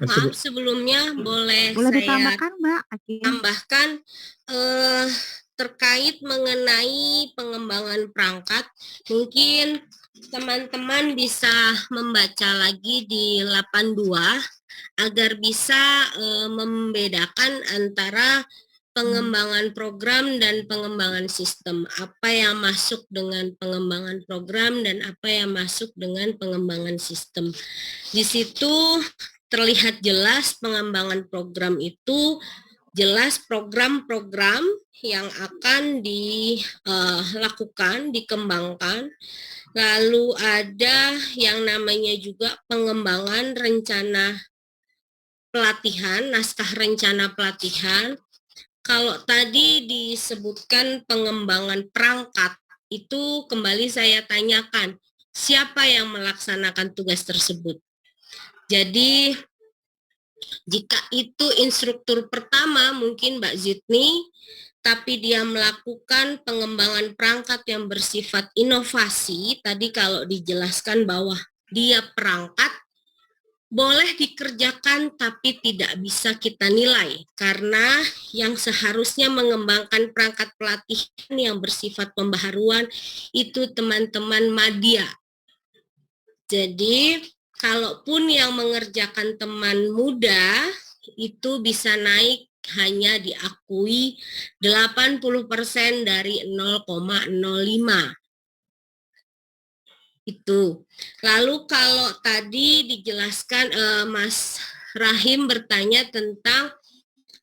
Maaf sebelumnya boleh saya ditambahkan, Mbak? Tambahkan terkait mengenai pengembangan perangkat, mungkin teman-teman bisa membaca lagi di 82 agar bisa membedakan antara pengembangan program dan pengembangan sistem. Apa yang masuk dengan pengembangan program dan apa yang masuk dengan pengembangan sistem. Di situ terlihat jelas pengembangan program itu jelas program-program yang akan dilakukan, dikembangkan. Lalu ada yang namanya juga pengembangan rencana pelatihan, naskah rencana pelatihan. Kalau tadi disebutkan pengembangan perangkat, itu kembali saya tanyakan, siapa yang melaksanakan tugas tersebut? Jadi, jika itu instruktur pertama, mungkin Mbak Zidni, tapi dia melakukan pengembangan perangkat yang bersifat inovasi, tadi kalau dijelaskan bahwa dia perangkat, boleh dikerjakan tapi tidak bisa kita nilai karena yang seharusnya mengembangkan perangkat pelatihan yang bersifat pembaharuan itu teman-teman madya. Jadi kalaupun yang mengerjakan teman muda itu bisa naik hanya diakui 80% dari 0,05. Itu. Lalu kalau tadi dijelaskan Mas Rahim bertanya tentang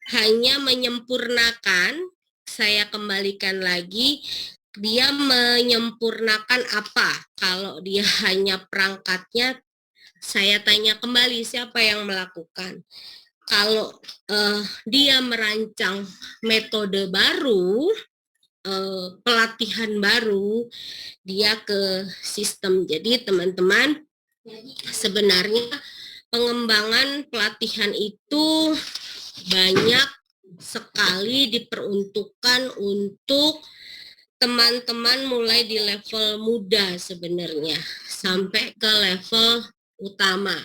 hanya menyempurnakan, saya kembalikan lagi, dia menyempurnakan apa? Kalau dia hanya perangkatnya, saya tanya kembali siapa yang melakukan. Kalau dia merancang metode baru, pelatihan baru, dia ke sistem. Jadi teman-teman, sebenarnya pengembangan pelatihan itu banyak sekali diperuntukkan untuk teman-teman mulai di level muda sebenarnya sampai ke level utama.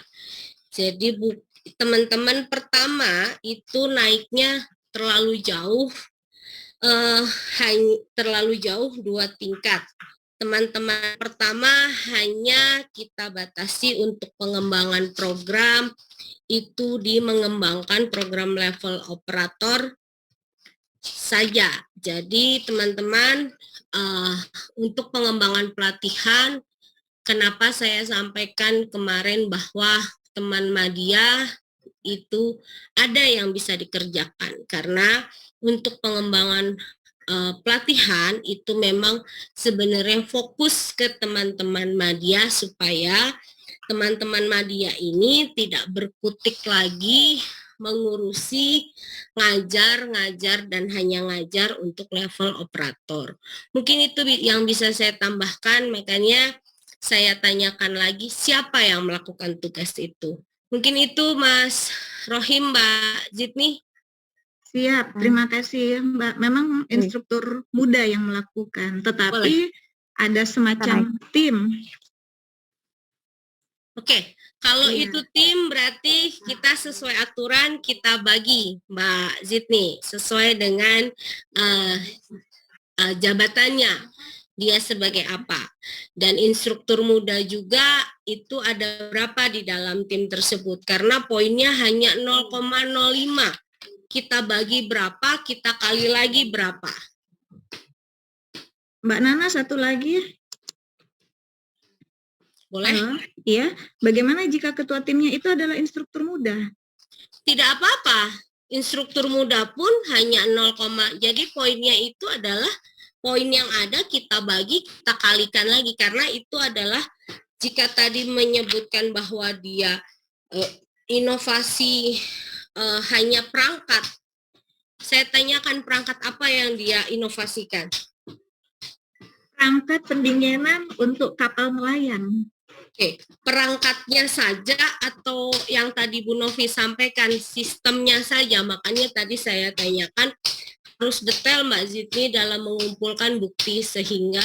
Jadi teman-teman pertama itu naiknya terlalu jauh, terlalu jauh 2 tingkat. Teman-teman pertama hanya kita batasi untuk pengembangan program itu di mengembangkan program level operator saja. Jadi teman-teman untuk pengembangan pelatihan, kenapa saya sampaikan kemarin bahwa teman madya itu ada yang bisa dikerjakan karena untuk pengembangan pelatihan itu memang sebenarnya fokus ke teman-teman madya supaya teman-teman madya ini tidak berkutik lagi mengurusi ngajar dan hanya ngajar untuk level operator. Mungkin itu yang bisa saya tambahkan, makanya saya tanyakan lagi siapa yang melakukan tugas itu. Mungkin itu Mas Rohim, Mbak Zidni. Siap, terima kasih Mbak. Memang instruktur muda yang melakukan, tetapi ada semacam tim. Oke, kalau itu tim berarti kita sesuai aturan kita bagi Mbak Zidni sesuai dengan jabatannya dia sebagai apa. Dan instruktur muda juga itu ada berapa di dalam tim tersebut karena poinnya hanya 0,05. kita bagi berapa, kita kali lagi berapa. Mbak Nana, satu lagi. Boleh? Iya, bagaimana jika ketua timnya itu adalah instruktur muda? Tidak apa-apa. Instruktur muda pun hanya 0, jadi poinnya itu adalah poin yang ada kita bagi, kita kalikan lagi. Karena itu adalah, jika tadi menyebutkan bahwa dia inovasi hanya perangkat, saya tanyakan perangkat apa yang dia inovasikan? Perangkat pendinginan untuk kapal nelayan. Oke, perangkatnya saja atau yang tadi Bu Novi sampaikan sistemnya saja? Makanya tadi saya tanyakan harus detail Mbak Zidni dalam mengumpulkan bukti sehingga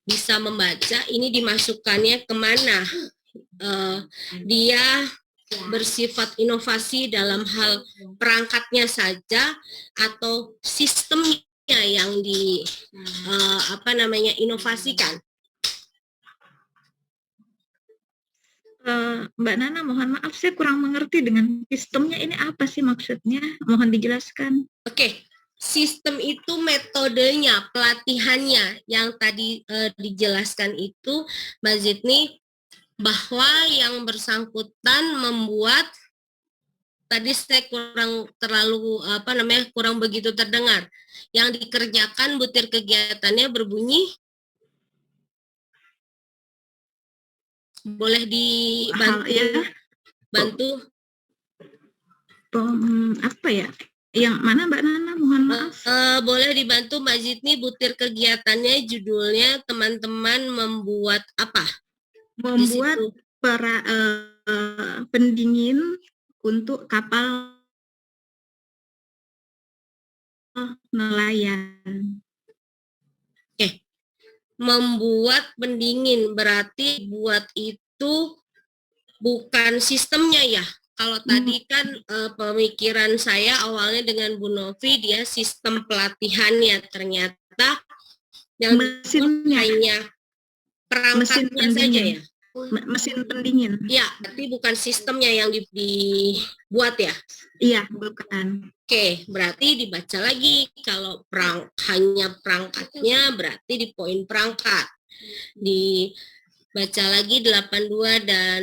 bisa membaca ini dimasukkannya kemana. Dia bersifat inovasi dalam hal perangkatnya saja atau sistemnya yang inovasikan. Mbak Nana, mohon maaf saya kurang mengerti dengan sistemnya ini apa sih maksudnya? Mohon dijelaskan. Oke, sistem itu metodenya, pelatihannya yang tadi dijelaskan itu Mbak Zidni, bahwa yang bersangkutan membuat, tadi saya kurang begitu terdengar. Yang dikerjakan butir kegiatannya berbunyi, boleh dibantu ya. Bantu. Apa ya? Yang mana Mbak Nana? Mohon maaf. Boleh dibantu Mbak Zidni, butir kegiatannya judulnya teman-teman membuat apa? Membuat pendingin untuk kapal nelayan. Oke. Membuat pendingin berarti buat itu bukan sistemnya ya. Kalau tadi kan pemikiran saya awalnya dengan Bu Novi, dia sistem pelatihannya, ternyata yang hanya perangkatnya saja ya. Mesin pendingin. Ya, tapi bukan sistemnya yang dibuat ya? Iya, bukan. Oke, berarti dibaca lagi. Kalau hanya perangkatnya, berarti di poin perangkat. Dibaca lagi 82 dan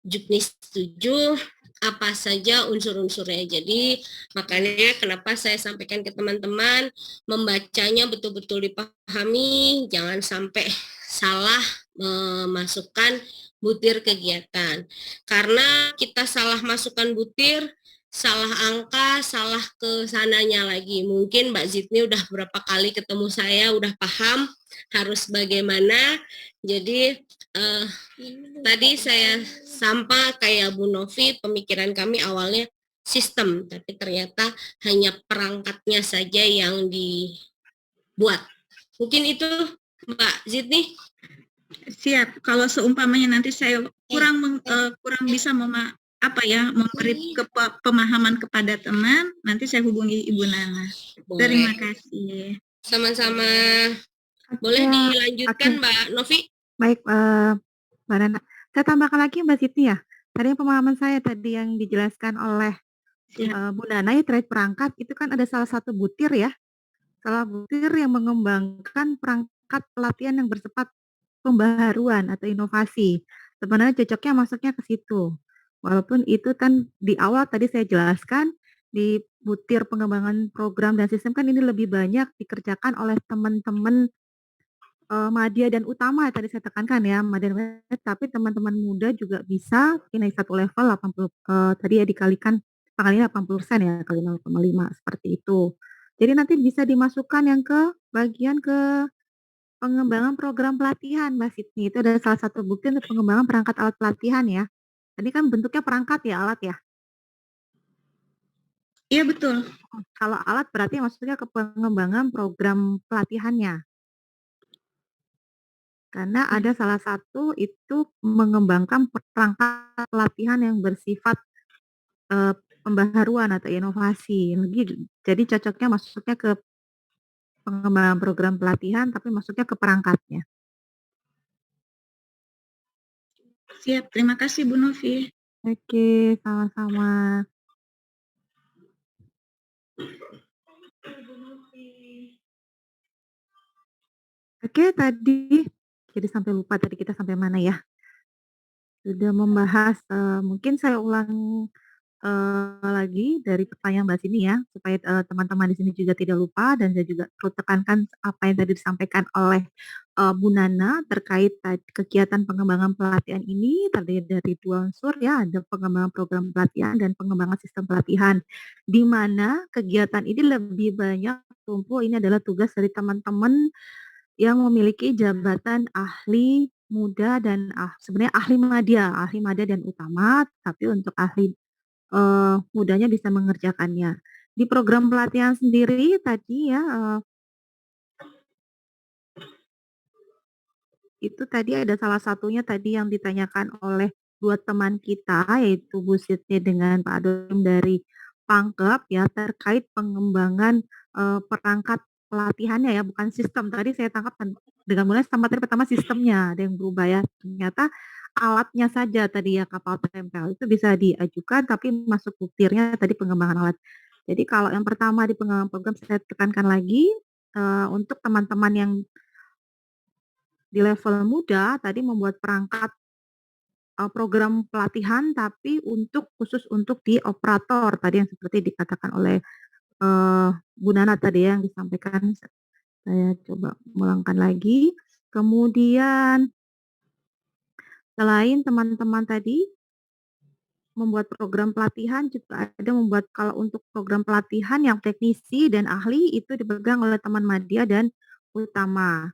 Juknis 7, apa saja unsur-unsurnya. Jadi, makanya kenapa saya sampaikan ke teman-teman, membacanya betul-betul dipahami, jangan sampai salah memasukkan butir kegiatan. Karena kita salah masukkan butir, salah angka, salah ke sananya lagi. Mungkin Mbak Zidni udah berapa kali ketemu saya, udah paham harus bagaimana. Jadi tadi saya sama kayak Bu Novi, pemikiran kami awalnya sistem, tapi ternyata hanya perangkatnya saja yang dibuat. Mungkin itu Mbak Zidni. Siap. Kalau seumpamanya nanti saya kurang bisa memberi pemahaman kepada teman, nanti saya hubungi Ibu Nana. Boleh. Terima kasih. Sama-sama. Boleh dilanjutkan Mbak Novi? Baik, Mbak Nana. Saya tambahkan lagi Mbak Siti ya. Tadi pemahaman saya tadi yang dijelaskan oleh Bu Nana ya, terkait perangkat itu kan ada salah satu butir ya. Salah butir yang mengembangkan perangkat pelatihan yang bersifat pembaharuan atau inovasi. Sebenarnya cocoknya masuknya ke situ. Walaupun itu kan di awal tadi saya jelaskan di butir pengembangan program dan sistem kan ini lebih banyak dikerjakan oleh teman-teman madya dan utama tadi saya tekankan ya, madya dan tapi teman-teman muda juga bisa naik satu level 80 tadi ya dikalikan pengalinya 80% ya kali 0,5 seperti itu. Jadi nanti bisa dimasukkan yang ke bagian ke pengembangan program pelatihan Mbak Sydney, itu ada salah satu bukti untuk pengembangan perangkat alat pelatihan ya. Tadi kan bentuknya perangkat ya, alat ya? Iya betul. Kalau alat berarti maksudnya ke pengembangan program pelatihannya. Karena ada salah satu itu mengembangkan perangkat pelatihan yang bersifat pembaharuan atau inovasi. Jadi cocoknya masuknya ke pengembangan program pelatihan, tapi masuknya ke perangkatnya. Siap, terima kasih Bu Novi. Oke, sama-sama. Oke, tadi jadi sampai lupa tadi kita sampai mana ya? Sudah membahas, mungkin saya ulang lagi dari pertanyaan Mbak sini ya, supaya, teman-teman di sini juga tidak lupa dan saya juga perlu tekankan apa yang tadi disampaikan oleh, Bu Nana terkait kegiatan pengembangan pelatihan ini terdiri dari 2 unsur ya, ada pengembangan program pelatihan dan pengembangan sistem pelatihan. Di mana kegiatan ini lebih banyak tumpu ini adalah tugas dari teman-teman yang memiliki jabatan ahli muda dan, sebenarnya ahli madya dan utama, tapi untuk ahli mudanya bisa mengerjakannya. Di program pelatihan sendiri tadi ya, itu tadi ada salah satunya tadi yang ditanyakan oleh 2 teman kita, yaitu Bu Siti dengan Pak Adom dari Pangkep ya, terkait pengembangan, perangkat pelatihannya ya, bukan sistem. Tadi saya tangkap dengan mulai materi pertama sistemnya, ada yang berubah ya. Ternyata alatnya saja tadi ya, kapal tempel, itu bisa diajukan, tapi masuk butirnya tadi pengembangan alat. Jadi kalau yang pertama di pengembangan program saya tekankan lagi, untuk teman-teman yang di level muda tadi membuat perangkat, program pelatihan tapi khusus untuk di operator tadi yang seperti dikatakan oleh, Bu Nana tadi ya yang disampaikan, saya coba ulangkan lagi. Kemudian selain teman-teman tadi membuat program pelatihan juga ada membuat kalau untuk program pelatihan yang teknisi dan ahli itu dipegang oleh teman madya dan utama.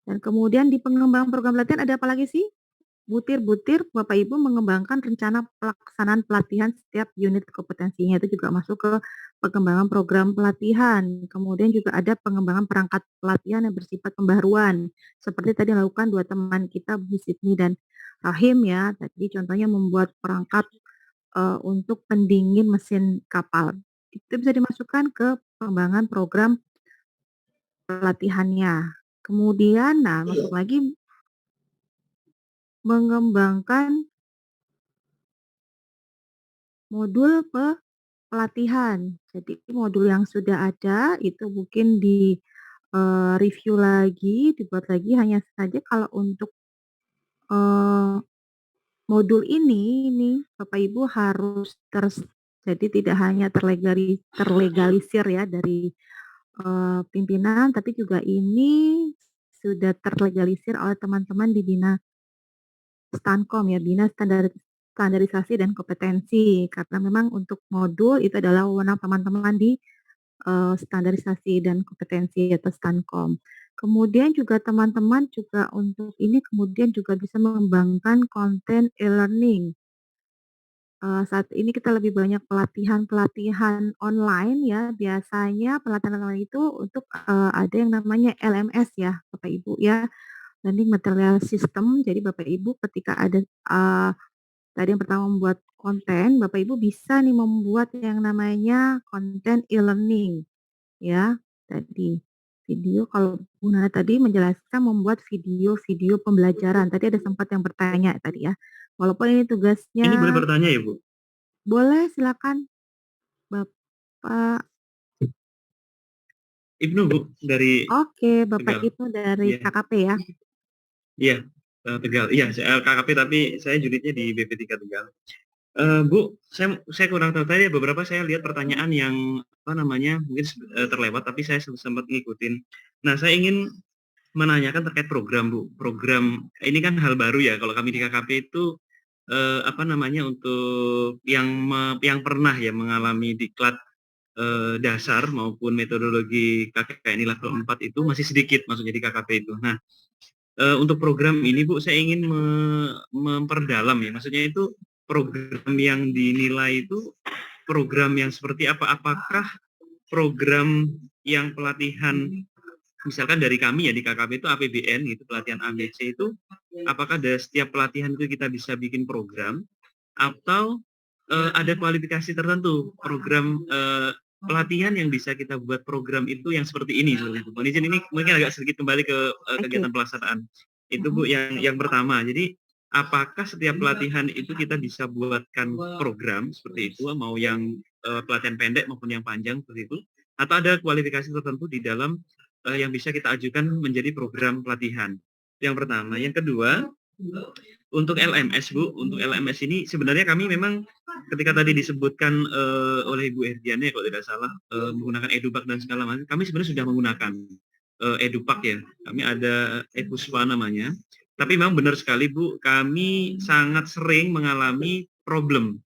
Dan kemudian di pengembangan program pelatihan ada apa lagi sih? Butir-butir Bapak Ibu mengembangkan rencana pelaksanaan pelatihan setiap unit kompetensinya, itu juga masuk ke pengembangan program pelatihan. Kemudian juga ada pengembangan perangkat pelatihan yang bersifat pembaharuan, seperti tadi dilakukan 2 teman kita, Bu Sydney dan Rahim ya. Tadi contohnya membuat perangkat, untuk pendingin mesin kapal. Itu bisa dimasukkan ke pengembangan program pelatihannya. Kemudian, masuk lagi mengembangkan modul pelatihan. Jadi modul yang sudah ada itu mungkin di, review lagi, dibuat lagi, hanya saja kalau untuk, eee, modul ini Bapak Ibu harus jadi tidak hanya terlegalisir ya dari, pimpinan, tapi juga ini sudah terlegalisir oleh teman-teman di Stankom ya, Bina Standarisasi dan Kompetensi, karena memang untuk modul itu adalah wewenang teman-teman di, standarisasi dan kompetensi atau Stankom. Kemudian juga teman-teman juga untuk ini kemudian juga bisa mengembangkan konten e-learning. Saat ini kita lebih banyak pelatihan-pelatihan online ya, biasanya pelatihan online itu untuk, ada yang namanya LMS ya, Bapak Ibu ya, Learning Material System. Jadi Bapak Ibu ketika ada, tadi yang pertama membuat konten, Bapak Ibu bisa nih membuat yang namanya konten e-learning ya. Tadi video kalau Bu Nana tadi menjelaskan membuat video-video pembelajaran. Tadi ada sempat yang bertanya tadi ya. Walaupun ini Ini boleh tugasnya bertanya ya, Bu? boleh silakan Bapak. Ibnu, Bu, dari Oke, Bapak Tegal. Ibnu dari Iya. KKP ya? Iya, Tegal. Iya, saya KKP tapi saya unitnya di BP3 Tegal. Bu, saya kurang tahu tadi beberapa saya lihat pertanyaan yang apa namanya mungkin terlewat tapi saya sempat ngikutin. Nah, saya ingin menanyakan terkait program, Bu. Program ini kan hal baru ya kalau kami di KKP itu apa namanya untuk yang pernah ya mengalami diklat dasar maupun metodologi KKN level 4 itu masih sedikit maksudnya di KKP itu. Nah, untuk program ini Bu, saya ingin memperdalam ya, maksudnya itu program yang dinilai itu program yang seperti apa? Apakah program yang pelatihan misalkan dari kami ya di KKP itu APBN gitu, pelatihan ABC itu apakah dari setiap pelatihan itu kita bisa bikin program atau ada kualifikasi tertentu program pelatihan yang bisa kita buat program itu yang seperti ini seperti itu. Mohon izin ini mungkin agak sedikit kembali ke kegiatan pelaksanaan. Itu Bu yang pertama. Jadi apakah setiap pelatihan itu kita bisa buatkan program seperti itu mau yang pelatihan pendek maupun yang panjang seperti itu atau ada kualifikasi tertentu di dalam yang bisa kita ajukan menjadi program pelatihan. Yang pertama. Yang kedua, untuk LMS, Bu, untuk LMS ini sebenarnya kami memang ketika tadi disebutkan oleh Ibu Herdiane kalau tidak salah menggunakan EduPak dan segala macam, kami sebenarnya sudah menggunakan EduPak ya. Kami ada ePuspa namanya. Tapi memang benar sekali Bu, kami sangat sering mengalami problem.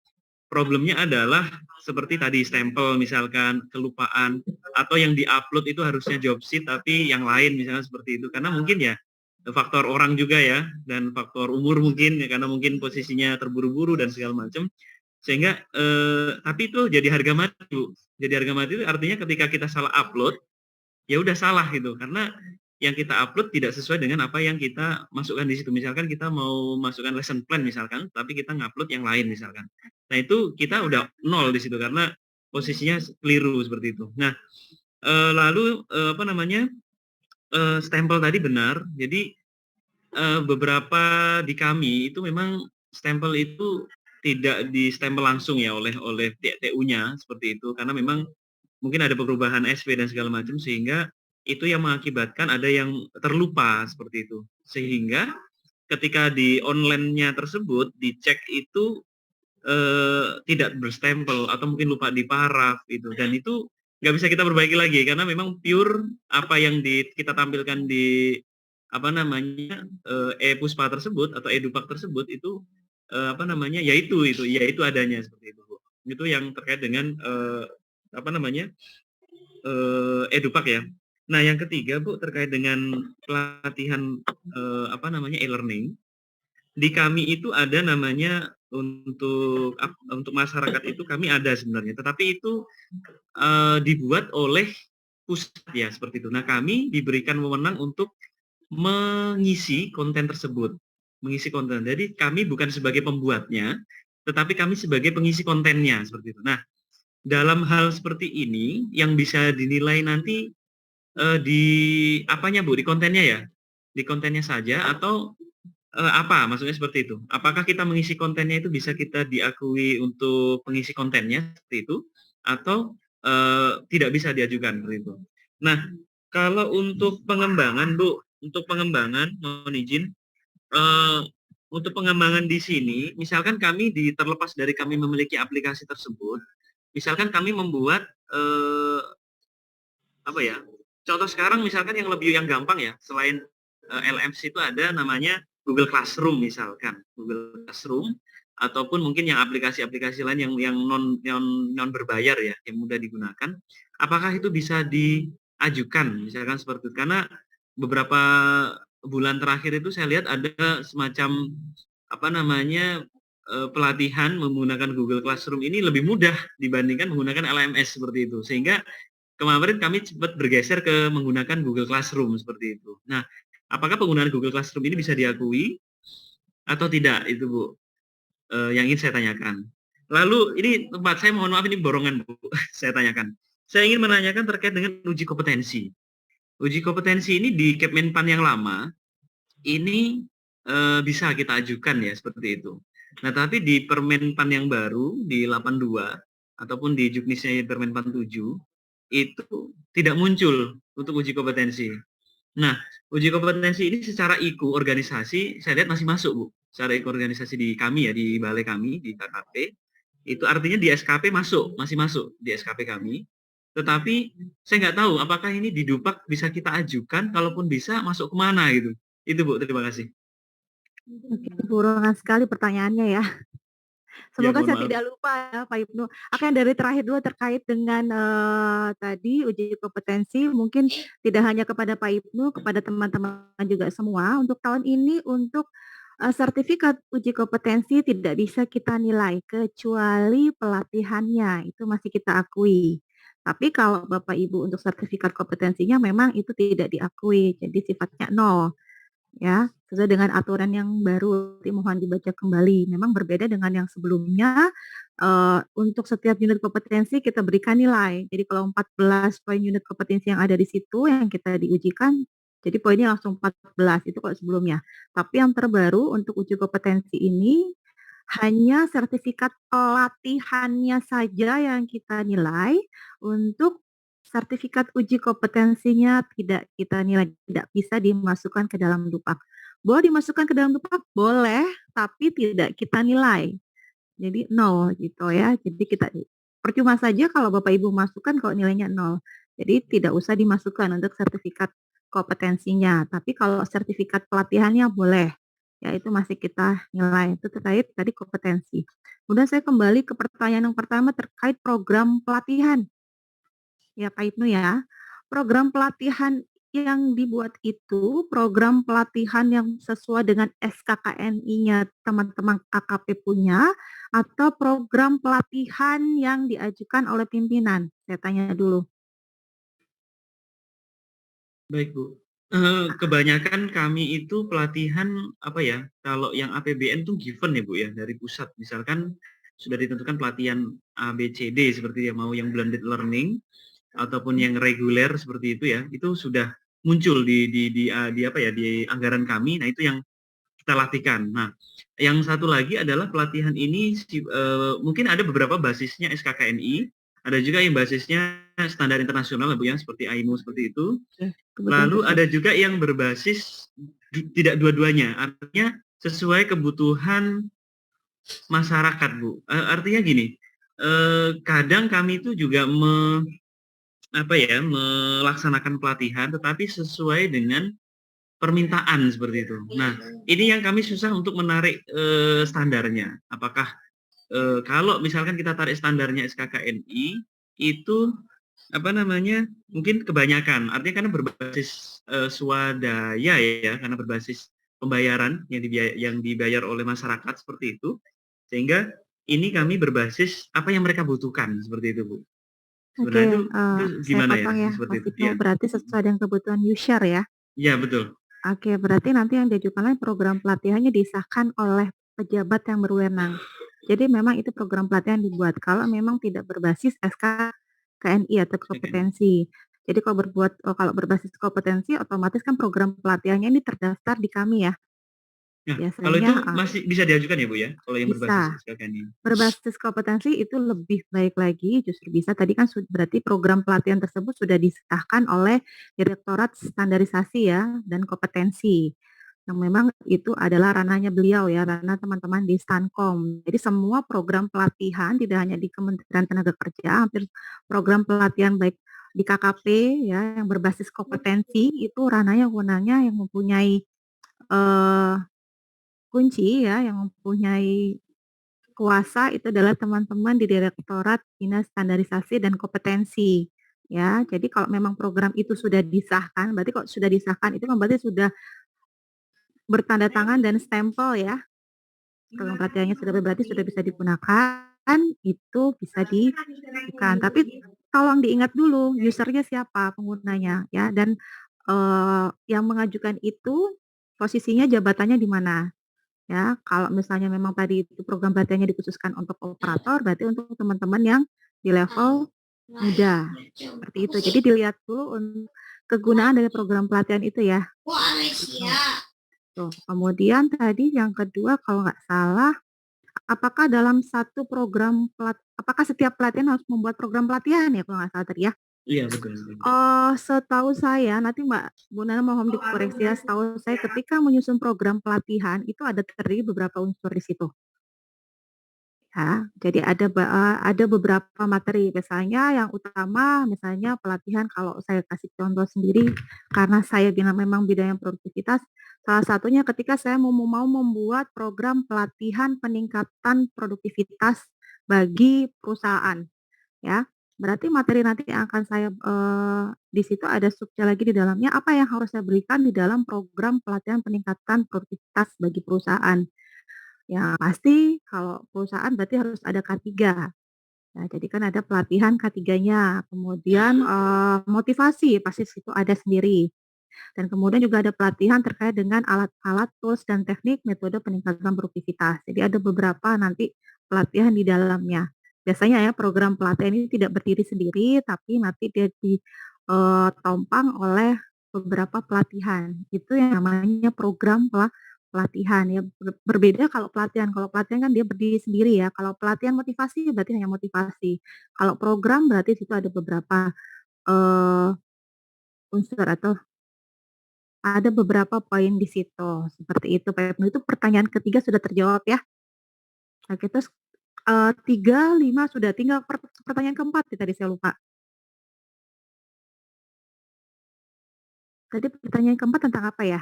Problemnya adalah seperti tadi stempel misalkan, kelupaan, atau yang di-upload itu harusnya job sheet tapi yang lain misalnya seperti itu. Karena mungkin ya faktor orang juga ya, dan faktor umur mungkin ya, karena mungkin posisinya terburu-buru dan segala macam. Sehingga tapi itu jadi harga mati, Bu. Jadi harga mati itu artinya ketika kita salah upload, ya udah salah gitu. Karena yang kita upload tidak sesuai dengan apa yang kita masukkan di situ. Misalkan kita mau masukkan lesson plan misalkan, tapi kita ngupload yang lain misalkan. Nah, itu kita udah nol di situ karena posisinya keliru seperti itu. Nah, lalu apa namanya? Stempel tadi benar. Jadi beberapa di kami itu memang stempel itu tidak di-stempel langsung ya oleh TU-nya seperti itu, karena memang mungkin ada perubahan SP dan segala macam sehingga itu yang mengakibatkan ada yang terlupa seperti itu. Sehingga ketika di online-nya tersebut dicek itu tidak berstempel atau mungkin lupa di paraf itu, dan itu nggak bisa kita perbaiki lagi karena memang pure apa yang kita tampilkan di apa namanya ePuspa tersebut atau EduPak tersebut itu apa namanya yaitu adanya seperti itu Bu. Itu yang terkait dengan apa namanya EduPak ya. Nah yang ketiga Bu terkait dengan pelatihan apa namanya e-learning. Di kami itu ada namanya untuk masyarakat itu kami ada sebenarnya, tetapi itu dibuat oleh pusat ya seperti itu. Nah kami diberikan wewenang untuk mengisi konten tersebut, mengisi konten. Jadi kami bukan sebagai pembuatnya, tetapi kami sebagai pengisi kontennya seperti itu. Nah dalam hal seperti ini yang bisa dinilai nanti di apanya Bu, di kontennya ya, di kontennya saja atau apa maksudnya seperti itu? Apakah kita mengisi kontennya itu bisa kita diakui untuk pengisi kontennya seperti itu atau tidak bisa diajukan seperti itu? Nah, kalau untuk pengembangan Bu, untuk pengembangan mohon izin untuk pengembangan di sini, misalkan kami terlepas dari kami memiliki aplikasi tersebut, misalkan kami membuat apa ya? Contoh sekarang misalkan yang gampang ya, selain LMS itu ada namanya Google Classroom misalkan, Google Classroom ataupun mungkin yang aplikasi-aplikasi lain yang non berbayar ya, yang mudah digunakan. Apakah itu bisa diajukan misalkan seperti itu? Karena beberapa bulan terakhir itu saya lihat ada semacam apa namanya pelatihan menggunakan Google Classroom ini lebih mudah dibandingkan menggunakan LMS seperti itu. Sehingga kemarin kami cepat bergeser ke menggunakan Google Classroom seperti itu. Nah, apakah penggunaan Google Classroom ini bisa diakui atau tidak itu Bu? Yang ingin saya tanyakan. Lalu ini tempat saya mohon maaf ini borongan Bu, saya tanyakan. Saya ingin menanyakan terkait dengan uji kompetensi. Uji kompetensi ini di Kemenpan yang lama ini bisa kita ajukan ya seperti itu. Nah, tapi di Permenpan yang baru di 82 ataupun di Juknisnya Permenpan 7 itu tidak muncul untuk uji kompetensi. Nah, uji kompetensi ini secara IKU organisasi saya lihat masih masuk Bu. Secara IKU organisasi di kami ya, di balai kami di KKP itu artinya di SKP masih masuk di SKP kami. Tetapi saya nggak tahu apakah ini di Dupak bisa kita ajukan, kalaupun bisa masuk kemana gitu. Itu Bu, terima kasih. Oke, borongan sekali pertanyaannya ya. Semoga saya tidak lupa ya Pak Ibnu. Akan dari terakhir dulu terkait dengan tadi uji kompetensi, mungkin tidak hanya kepada Pak Ibnu, kepada teman-teman juga semua. Untuk tahun ini untuk sertifikat uji kompetensi tidak bisa kita nilai kecuali pelatihannya, itu masih kita akui. Tapi kalau Bapak Ibu untuk sertifikat kompetensinya memang itu tidak diakui, jadi sifatnya 0. Ya, sesuai dengan aturan yang baru, mohon dibaca kembali. Memang berbeda dengan yang sebelumnya, untuk setiap unit kompetensi kita berikan nilai. Jadi kalau 14 poin unit kompetensi yang ada di situ yang kita diujikan, jadi poinnya langsung 14, itu kalau sebelumnya. Tapi yang terbaru untuk uji kompetensi ini, hanya sertifikat pelatihannya saja yang kita nilai untuk sertifikat uji kompetensinya tidak kita nilai, tidak bisa dimasukkan ke dalam dupak. Boleh dimasukkan ke dalam dupak? Boleh, tapi tidak kita nilai. Jadi 0 gitu ya. Jadi kita percuma saja kalau Bapak Ibu masukkan kalau nilainya 0. Jadi tidak usah dimasukkan untuk sertifikat kompetensinya. Tapi kalau sertifikat pelatihannya boleh. Ya itu masih kita nilai. Itu terkait tadi kompetensi. Kemudian saya kembali ke pertanyaan yang pertama terkait program pelatihan. Ya Pak Ibnu ya. Program pelatihan yang dibuat itu program pelatihan yang sesuai dengan SKKNI-nya teman-teman KKP punya atau program pelatihan yang diajukan oleh pimpinan? Saya tanya dulu. Baik Bu. Kebanyakan kami itu pelatihan apa ya? Kalau yang APBN tuh given ya Bu ya dari pusat. Misalkan sudah ditentukan pelatihan A, B, C, D seperti yang mau yang blended learning ataupun yang reguler seperti itu ya. Itu sudah muncul di apa ya di anggaran kami. Nah itu yang kita latihkan. Nah yang satu lagi adalah pelatihan ini mungkin ada beberapa basisnya SKKNI. Ada juga yang basisnya standar internasional Bu ya seperti AIMU seperti itu. Lalu ada juga yang berbasis tidak dua-duanya, artinya sesuai kebutuhan masyarakat Bu. Artinya gini, kadang kami itu juga melaksanakan pelatihan, tetapi sesuai dengan permintaan seperti itu. Nah, ini yang kami susah untuk menarik standarnya. Apakah kalau misalkan kita tarik standarnya SKKNI itu mungkin kebanyakan artinya karena berbasis swadaya ya karena berbasis pembayaran yang dibayar oleh masyarakat seperti itu sehingga ini kami berbasis apa yang mereka butuhkan seperti itu Bu. Sebenarnya itu gimana saya potong ya ya seperti Mas itu Ibnu, ya. berarti sesuai dengan kebutuhan user ya. Iya betul. Oke, berarti nanti yang diajukan program pelatihannya disahkan oleh pejabat yang berwenang. Jadi memang itu program pelatihan dibuat kalau memang tidak berbasis SKKNI atau kompetensi. Jadi kalau berbasis kompetensi otomatis kan program pelatihannya ini terdaftar di kami ya. Nah, Biasanya kalau itu masih bisa diajukan ya Bu ya, kalau yang bisa. berbasis SKKNI. Berbasis kompetensi itu lebih baik lagi, justru bisa. Tadi kan berarti program pelatihan tersebut sudah disahkan oleh Direktorat Standarisasi ya dan Kompetensi. Yang memang itu adalah ranahnya beliau ya, ranah teman-teman di Stankom. Jadi semua program pelatihan tidak hanya di Kementerian Tenaga Kerja, hampir program pelatihan baik di KKP ya yang berbasis kompetensi itu ranahnya wewenangnya yang mempunyai kunci ya, yang mempunyai kuasa itu adalah teman-teman di Direktorat Bina Standarisasi dan Kompetensi. Ya, jadi kalau memang program itu sudah disahkan, berarti kalau sudah disahkan itu kan berarti sudah bertanda tangan dan stempel ya. Kalau pelatihannya sudah berarti sudah bisa digunakan, itu bisa diberikan. Tapi tolong diingat dulu usernya siapa, penggunanya ya, dan yang mengajukan itu posisinya jabatannya di mana. Ya, kalau misalnya memang tadi itu program pelatihannya dikhususkan untuk operator, berarti untuk teman-teman yang di level muda, seperti itu. Jadi dilihat dulu untuk kegunaan dari program pelatihan itu ya. Tuh, kemudian tadi yang kedua kalau nggak salah, apakah dalam satu program apakah setiap pelatihan harus membuat program pelatihan ya kalau nggak salah tadi ya? Iya betul. Setahu saya, nanti Mbak Bu Nana mohon dikoreksi ya, setahu saya ketika menyusun program pelatihan itu ada terdiri beberapa unsur di situ. Ya, jadi ada beberapa materi, misalnya yang utama misalnya pelatihan kalau saya kasih contoh sendiri, karena saya memang bidang produktivitas, salah satunya ketika saya mau membuat program pelatihan peningkatan produktivitas bagi perusahaan, ya. Berarti materi nanti yang akan saya di situ ada subnya lagi di dalamnya, apa yang harus saya berikan di dalam program pelatihan peningkatan produktivitas bagi perusahaan. Ya pasti kalau perusahaan berarti harus ada K3. Nah, jadi kan ada pelatihan K3-nya, kemudian motivasi pasti situ ada sendiri. Dan kemudian juga ada pelatihan terkait dengan alat-alat, tools, dan teknik metode peningkatan produktivitas. Jadi ada beberapa nanti pelatihan di dalamnya. Biasanya ya program pelatihan ini tidak berdiri sendiri, tapi nanti dia ditompang oleh beberapa pelatihan. Itu yang namanya program pelatihan ya. Berbeda kalau pelatihan kan dia berdiri sendiri ya. Kalau pelatihan motivasi berarti hanya motivasi. Kalau program berarti situ ada beberapa unsur atau ada beberapa poin di situ, seperti itu Pak Ibnu. Itu pertanyaan ketiga sudah terjawab ya. Oke, terus 3, 5 sudah, tinggal pertanyaan keempat nih tadi saya lupa. Tadi pertanyaan keempat tentang apa ya?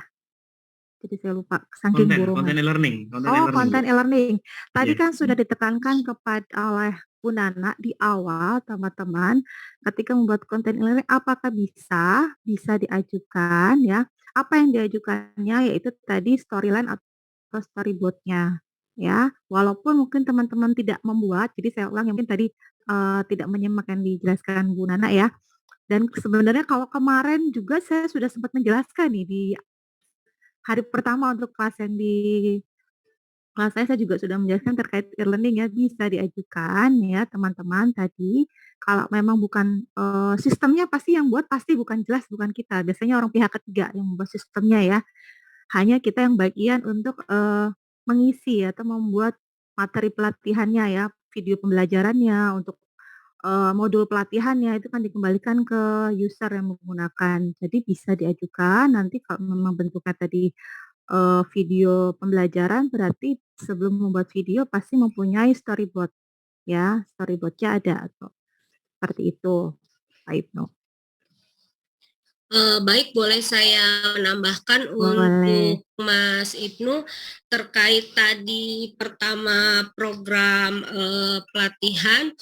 Jadi saya lupa, saking burung. Content e-learning. Content e-learning. Tadi Iya. kan sudah ditekankan oleh Bu Nana di awal, teman-teman, ketika membuat konten e-learning, apakah bisa diajukan ya. Apa yang diajukannya yaitu tadi storyline atau storyboard-nya ya. Walaupun mungkin teman-teman tidak membuat, jadi saya ulang yang mungkin tadi tidak menyimak yang dijelaskan Bu Nana ya. Dan sebenarnya kalau kemarin juga saya sudah sempat menjelaskan nih di hari pertama untuk kelas yang di kelas saya juga sudah menjelaskan terkait e-learning ya, bisa diajukan ya teman-teman tadi. Kalau memang bukan sistemnya pasti yang buat pasti bukan jelas bukan kita. Biasanya orang pihak ketiga yang membuat sistemnya ya. Hanya kita yang bagian untuk mengisi atau membuat materi pelatihannya ya, video pembelajarannya untuk modul pelatihannya itu kan dikembalikan ke user yang menggunakan. Jadi bisa diajukan nanti kalau memang bentuknya tadi video pembelajaran berarti sebelum membuat video pasti mempunyai storyboard ya, storyboard-nya ada atau seperti itu, Pak Ibnu. Baik, boleh saya menambahkan Boleh. untuk Mas Ibnu terkait tadi pertama program pelatihan.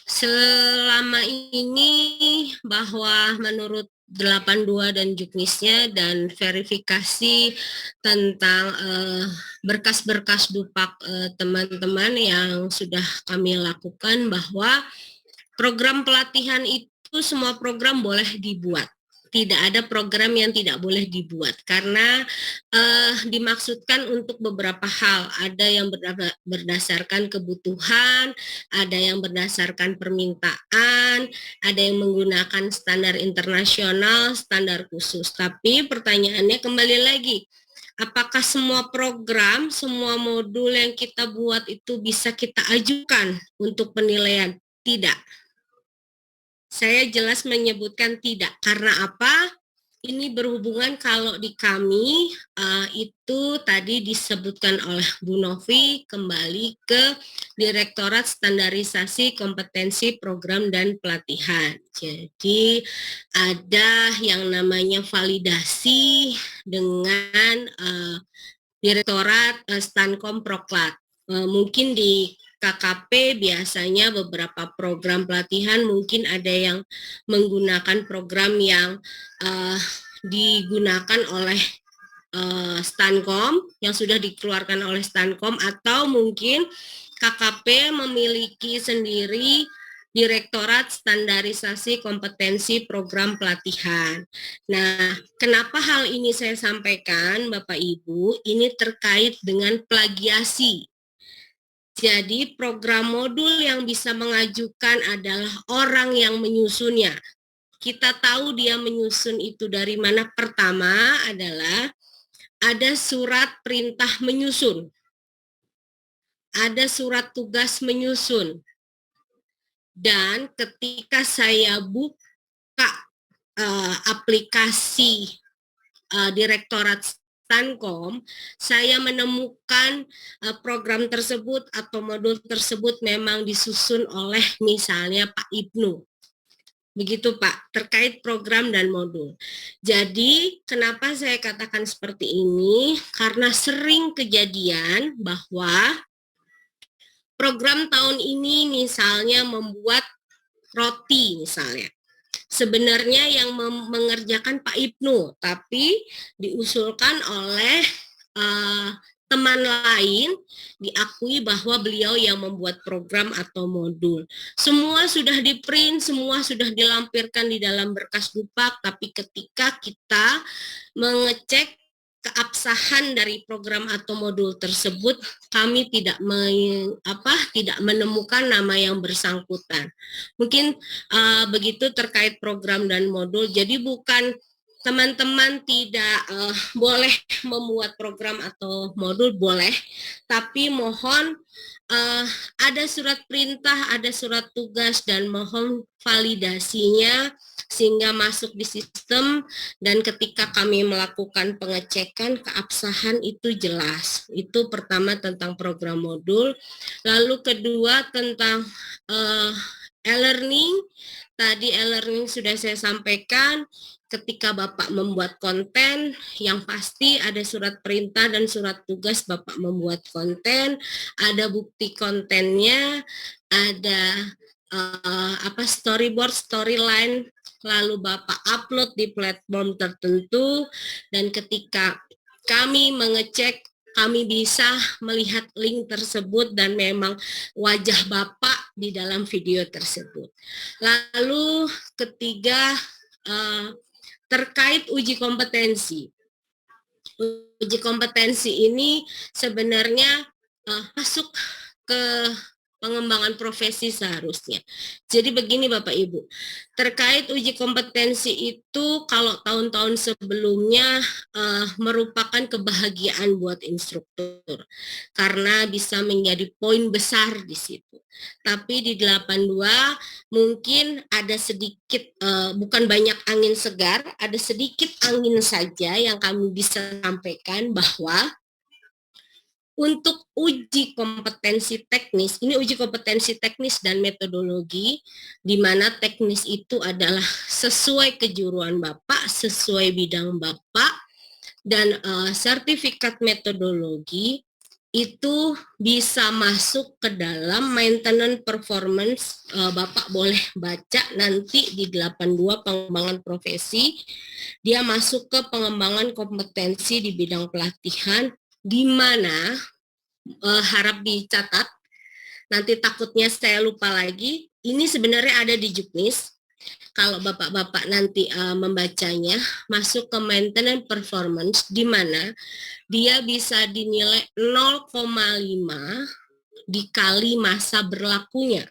Selama ini bahwa menurut 82 dan juknisnya dan verifikasi tentang berkas-berkas dupak teman-teman yang sudah kami lakukan bahwa program pelatihan itu semua program boleh dibuat. Tidak ada program yang tidak boleh dibuat karena dimaksudkan untuk beberapa hal. Ada yang berdasarkan kebutuhan, ada yang berdasarkan permintaan, ada yang menggunakan standar internasional, standar khusus. Tapi pertanyaannya kembali lagi, apakah semua program, semua modul yang kita buat itu bisa kita ajukan untuk penilaian? Tidak. Saya jelas menyebutkan tidak. Karena apa? Ini berhubungan kalau di kami itu tadi disebutkan oleh Bu Novi kembali ke Direktorat Standarisasi Kompetensi Program dan Pelatihan. Jadi ada yang namanya validasi dengan Direktorat Stankom Proklat. Mungkin di KKP biasanya beberapa program pelatihan mungkin ada yang menggunakan program yang digunakan oleh Stankom yang sudah dikeluarkan oleh Stankom atau mungkin KKP memiliki sendiri Direktorat Standarisasi Kompetensi Program Pelatihan. Nah, kenapa hal ini saya sampaikan Bapak Ibu? Ini terkait dengan plagiasi. Jadi program modul yang bisa mengajukan adalah orang yang menyusunnya. Kita tahu dia menyusun itu dari mana. Pertama adalah ada surat perintah menyusun. Ada surat tugas menyusun. Dan ketika saya buka aplikasi Direktorat Stankom, saya menemukan program tersebut atau modul tersebut memang disusun oleh misalnya Pak Ibnu. Begitu Pak, terkait program dan modul. Jadi kenapa saya katakan seperti ini? Karena sering kejadian bahwa program tahun ini misalnya membuat roti misalnya. Sebenarnya yang mengerjakan Pak Ibnu, tapi diusulkan oleh teman lain, diakui bahwa beliau yang membuat program atau modul. Semua sudah di-print, semua sudah dilampirkan di dalam berkas dupak, tapi ketika kita mengecek keabsahan dari program atau modul tersebut, kami tidak menemukan nama yang bersangkutan. Mungkin begitu terkait program dan modul. Jadi bukan teman-teman tidak boleh membuat program atau modul, boleh, tapi mohon ada surat perintah, ada surat tugas, dan mohon validasinya sehingga masuk di sistem, dan ketika kami melakukan pengecekan keabsahan itu jelas. Itu pertama tentang program modul. Lalu kedua tentang e-learning. Tadi e-learning sudah saya sampaikan. Ketika Bapak membuat konten, yang pasti ada surat perintah dan surat tugas Bapak membuat konten, ada bukti kontennya, ada storyboard, storyline, lalu Bapak upload di platform tertentu, dan ketika kami mengecek, kami bisa melihat link tersebut dan memang wajah Bapak di dalam video tersebut. Lalu ketiga, terkait uji kompetensi. Uji kompetensi ini sebenarnya masuk ke pengembangan profesi seharusnya. Jadi begini Bapak Ibu, terkait uji kompetensi itu kalau tahun-tahun sebelumnya merupakan kebahagiaan buat instruktur karena bisa menjadi poin besar di situ. Tapi di 82 mungkin ada sedikit, bukan banyak angin segar, ada sedikit angin saja yang kami bisa sampaikan bahwa untuk uji kompetensi teknis, ini uji kompetensi teknis dan metodologi, di mana teknis itu adalah sesuai kejuruan Bapak, sesuai bidang Bapak, dan sertifikat metodologi itu bisa masuk ke dalam maintenance performance. Bapak boleh baca nanti di 82 pengembangan profesi, dia masuk ke pengembangan kompetensi di bidang pelatihan, di mana harap dicatat, nanti takutnya saya lupa lagi, ini sebenarnya ada di Juknis. Kalau Bapak-Bapak nanti membacanya, masuk ke maintenance performance, di mana dia bisa dinilai 0,5 dikali masa berlakunya.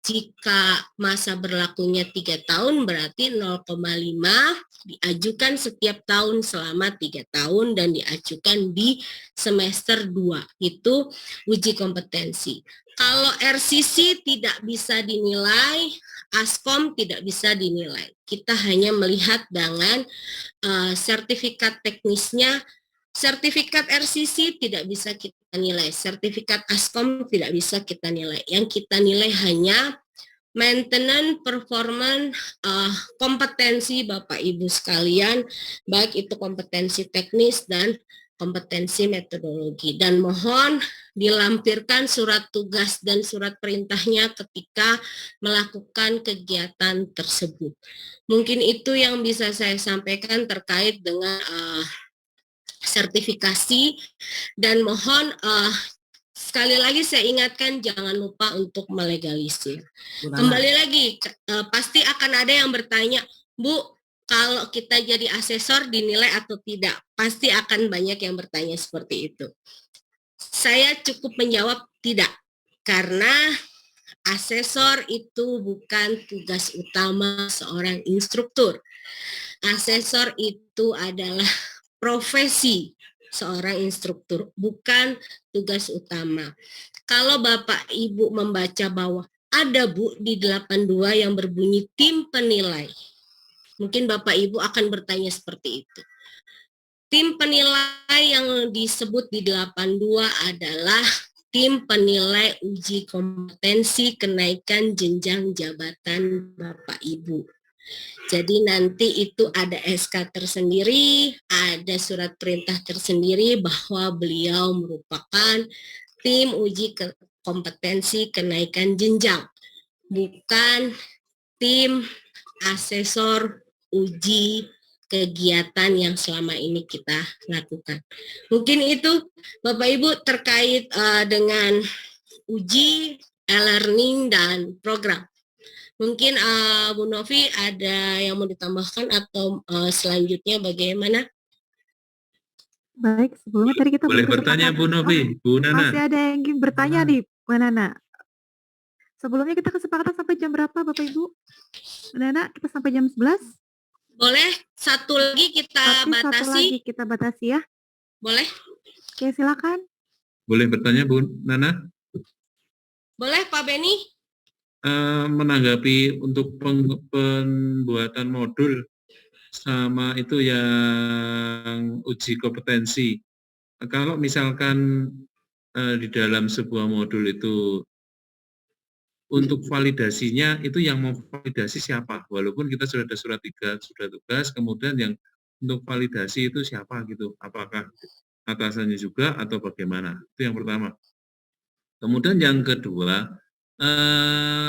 Jika masa berlakunya 3 tahun, berarti 0,5 diajukan setiap tahun selama 3 tahun dan diajukan di semester 2. Itu uji kompetensi. Kalau RCC tidak bisa dinilai, ASKOM tidak bisa dinilai. Kita hanya melihat dengan sertifikat teknisnya. Sertifikat RCC tidak bisa kita nilai, sertifikat ASKOM tidak bisa kita nilai. Yang kita nilai hanya maintenance performance kompetensi Bapak Ibu sekalian, baik itu kompetensi teknis dan kompetensi metodologi. Dan mohon dilampirkan surat tugas dan surat perintahnya ketika melakukan kegiatan tersebut. Mungkin itu yang bisa saya sampaikan terkait dengan sertifikasi, dan mohon sekali lagi saya ingatkan jangan lupa untuk melegalisir. Kembali lagi, pasti akan ada yang bertanya, Bu, kalau kita jadi asesor dinilai atau tidak? Pasti akan banyak yang bertanya seperti itu. Saya cukup menjawab tidak, karena asesor itu bukan tugas utama seorang instruktur. Asesor itu adalah profesi seorang instruktur, bukan tugas utama. Kalau Bapak Ibu membaca bahwa ada Bu di 82 yang berbunyi tim penilai, mungkin Bapak Ibu akan bertanya seperti itu. Tim penilai yang disebut di 82 adalah tim penilai uji kompetensi kenaikan jenjang jabatan Bapak Ibu. Jadi nanti itu ada SK tersendiri, ada surat perintah tersendiri bahwa beliau merupakan tim uji kompetensi kenaikan jenjang, bukan tim asesor uji kegiatan yang selama ini kita lakukan. Mungkin itu Bapak Ibu terkait dengan uji, e-learning, dan program. Mungkin Bu Novi ada yang mau ditambahkan atau selanjutnya bagaimana? Baik, sebelumnya tadi kita boleh bertanya Bu Novi, Bu Nana. Masih ada yang ingin bertanya nih, Bu Nana. Sebelumnya kita kesepakatan sampai jam berapa Bapak Ibu? Bu Nana, kita sampai jam 11? Boleh satu lagi kita Tapi satu batasi? lagi kita batasi ya. Boleh? Oke, silakan. Boleh bertanya Bu Nana? Boleh Pak Beni? Menanggapi untuk pembuatan modul sama itu yang uji kompetensi. Kalau misalkan di dalam sebuah modul itu untuk validasinya itu yang memvalidasi siapa? Walaupun kita sudah ada surat tugas, kemudian yang untuk validasi itu siapa gitu? Apakah atasannya juga atau bagaimana? Itu yang pertama. Kemudian yang kedua,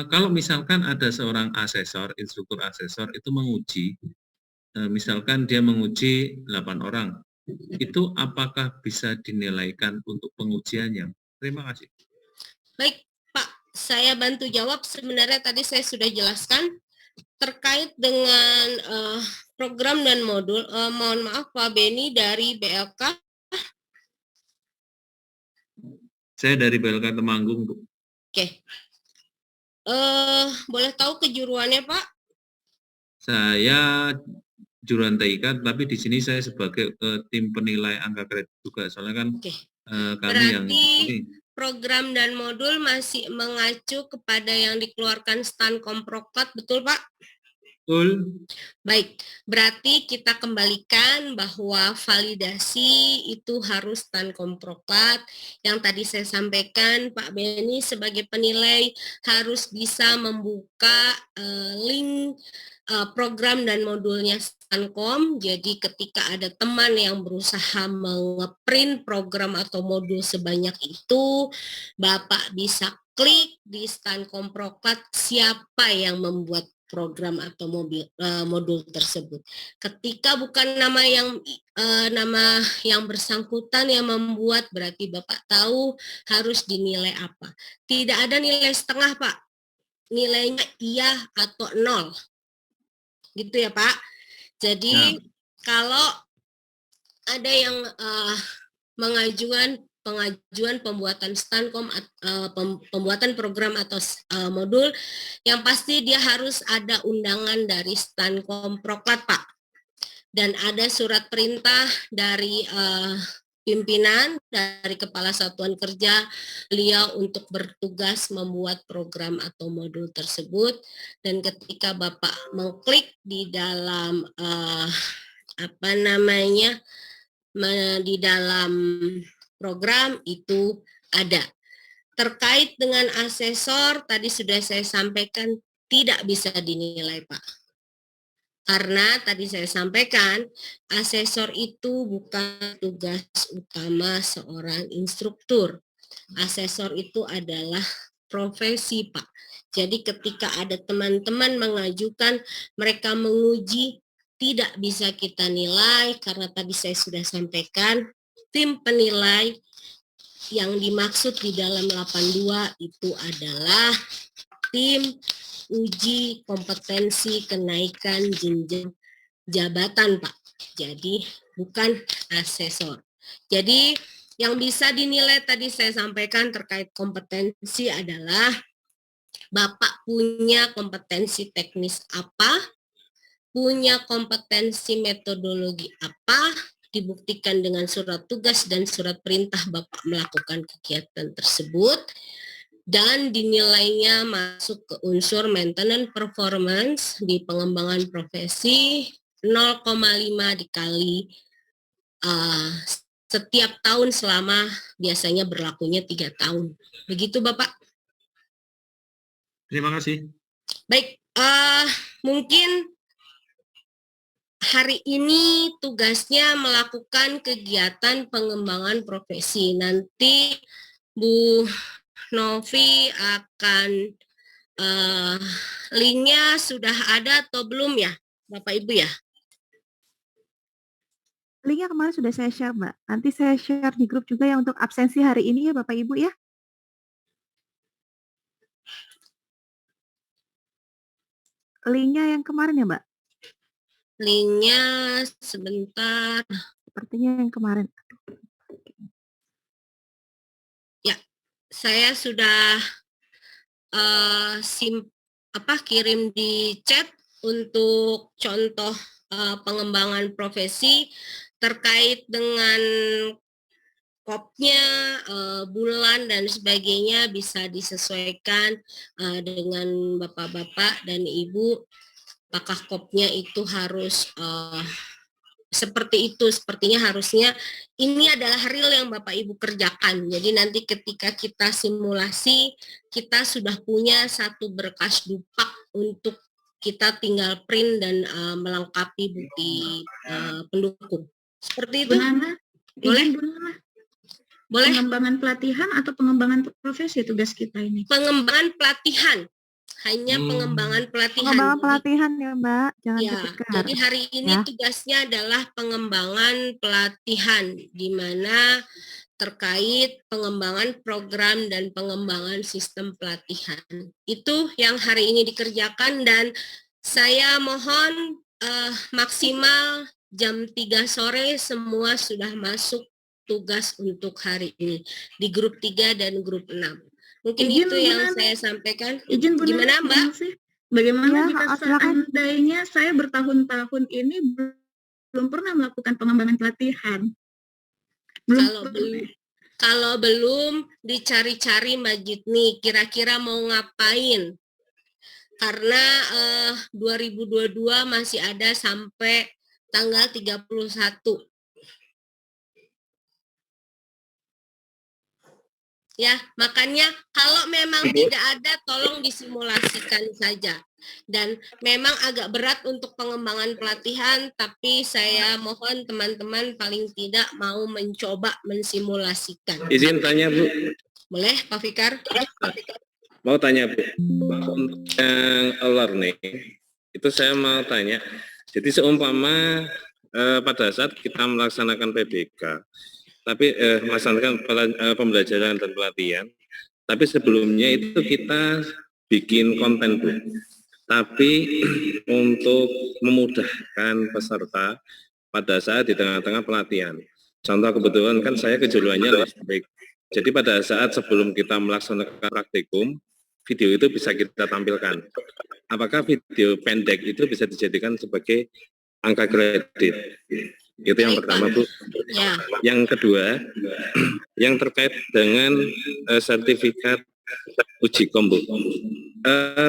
kalau misalkan ada seorang asesor, instruktur asesor itu menguji, misalkan dia menguji 8 orang, itu apakah bisa dinilaikan untuk pengujiannya? Terima kasih. Baik Pak, saya bantu jawab. Sebenarnya tadi saya sudah jelaskan terkait dengan program dan modul. Mohon maaf Pak Beni dari BLK. Saya dari BLK Temanggung, Bu. Oke. Boleh tahu kejuruannya Pak? Saya juruan TIK, tapi di sini saya sebagai tim penilai angka kredit juga. Soalnya kan kami Berarti yang ini. Program dan modul masih mengacu kepada yang dikeluarkan Stan Komproklat, betul Pak? Betul. Baik, berarti kita kembalikan bahwa validasi itu harus Stan Komproklat. Yang tadi saya sampaikan, Pak Beni sebagai penilai harus bisa membuka link program dan modulnya Stankom. Jadi ketika ada teman yang berusaha mengeprint program atau modul sebanyak itu, Bapak bisa klik di Stankom Proklat siapa yang membuat program atau modul tersebut. Ketika bukan nama yang bersangkutan yang membuat, berarti Bapak tahu harus dinilai apa. Tidak ada nilai setengah Pak, nilainya iya atau 0. Gitu ya Pak. Jadi kalau ada yang pengajuan pembuatan Stankom, pembuatan program atau modul, yang pasti dia harus ada undangan dari Stankom Proklat Pak, dan ada surat perintah dari pimpinan, dari Kepala Satuan Kerja beliau untuk bertugas membuat program atau modul tersebut. Dan ketika Bapak mengklik di dalam di dalam program itu ada. Terkait dengan asesor, tadi sudah saya sampaikan tidak bisa dinilai Pak. Karena tadi saya sampaikan, asesor itu bukan tugas utama seorang instruktur. Asesor itu adalah profesi Pak. Jadi ketika ada teman-teman mengajukan, mereka menguji, tidak bisa kita nilai karena tadi saya sudah sampaikan, tim penilai yang dimaksud di dalam 82 itu adalah tim uji kompetensi kenaikan jenjang jabatan Pak. Jadi bukan asesor. Jadi yang bisa dinilai tadi saya sampaikan terkait kompetensi adalah Bapak punya kompetensi teknis apa, punya kompetensi metodologi apa, dibuktikan dengan surat tugas dan surat perintah Bapak melakukan kegiatan tersebut, dan dinilainya masuk ke unsur maintenance performance di pengembangan profesi 0,5 dikali setiap tahun selama biasanya berlakunya 3 tahun. Begitu Bapak. Terima kasih. Baik, mungkin hari ini tugasnya melakukan kegiatan pengembangan profesi. Nanti Bu Novi akan linknya sudah ada atau belum ya Bapak Ibu ya? Linknya kemarin sudah saya share Mbak. Nanti saya share di grup juga ya untuk absensi hari ini ya Bapak Ibu ya. Linknya yang kemarin ya Mbak? Linknya sebentar. Sepertinya yang kemarin. Ya, saya sudah kirim di chat. untuk contoh pengembangan profesi terkait dengan kopnya, bulan dan sebagainya bisa disesuaikan dengan bapak-bapak dan ibu. Apakah kopnya itu harus seperti itu? Sepertinya harusnya ini adalah real yang bapak ibu kerjakan. Jadi nanti ketika kita simulasi, kita sudah punya satu berkas dupak untuk kita tinggal print dan melengkapi bukti pendukung. Seperti itu. Bu Nana, Boleh? Bu Nana. Boleh. Pengembangan pelatihan atau pengembangan profesi tugas kita ini? Pengembangan pelatihan. Hanya pengembangan pelatihan. Pengembangan pelatihan ya Mbak, jangan ya, ketukar. jadi hari ini ya. tugasnya adalah pengembangan pelatihan, di mana terkait pengembangan program dan pengembangan sistem pelatihan. Itu yang hari ini dikerjakan dan saya mohon maksimal jam 3 sore semua sudah masuk tugas untuk hari ini di grup 3 dan grup 6. Mungkin Izin, itu yang saya sampaikan. Izin Bu Gimana Nana, Mbak? Bagaimana Ya, jika silakan. seandainya saya bertahun-tahun ini belum pernah melakukan pengembangan pelatihan? Kalau belum dicari-cari Mbak Jitni, kira-kira mau ngapain? Karena 2022 masih ada sampai tanggal 31. Ya, makanya kalau memang tidak ada, tolong disimulasikan saja. Dan memang agak berat untuk pengembangan pelatihan, tapi saya mohon teman-teman paling tidak mau mencoba mensimulasikan. Izin tanya Bu. Boleh, Pak Fikar? Mau tanya Bu. Untuk yang e-learning, itu saya mau tanya. Jadi seumpama pada saat kita melaksanakan PBK, tapi melaksanakan pembelajaran dan pelatihan, tapi sebelumnya itu kita bikin konten Bu. Tapi untuk memudahkan peserta pada saat di tengah-tengah pelatihan. Contoh kebetulan kan saya kejuruannya listrik. Jadi pada saat sebelum kita melaksanakan praktikum, video itu bisa kita tampilkan. Apakah video pendek itu bisa dijadikan sebagai angka kredit? Itu yang pertama Bu. Ya. Yang kedua, yang terkait dengan sertifikat uji kom Bu.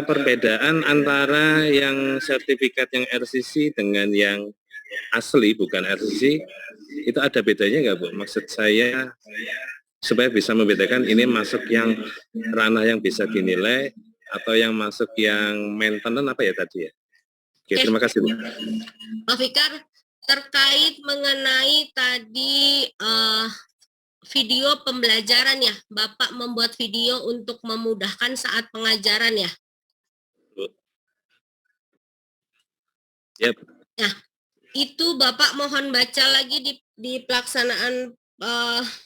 Perbedaan antara yang sertifikat yang RCC dengan yang asli bukan RCC itu ada bedanya nggak Bu? Maksud saya supaya bisa membedakan ini masuk yang ranah yang bisa dinilai atau yang masuk yang maintenance apa ya tadi ya? Oke, terima kasih Bu. Pak Fikar, terkait mengenai tadi video pembelajaran ya, Bapak membuat video untuk memudahkan saat pengajaran ya? Yep. Nah, itu Bapak mohon baca lagi di pelaksanaan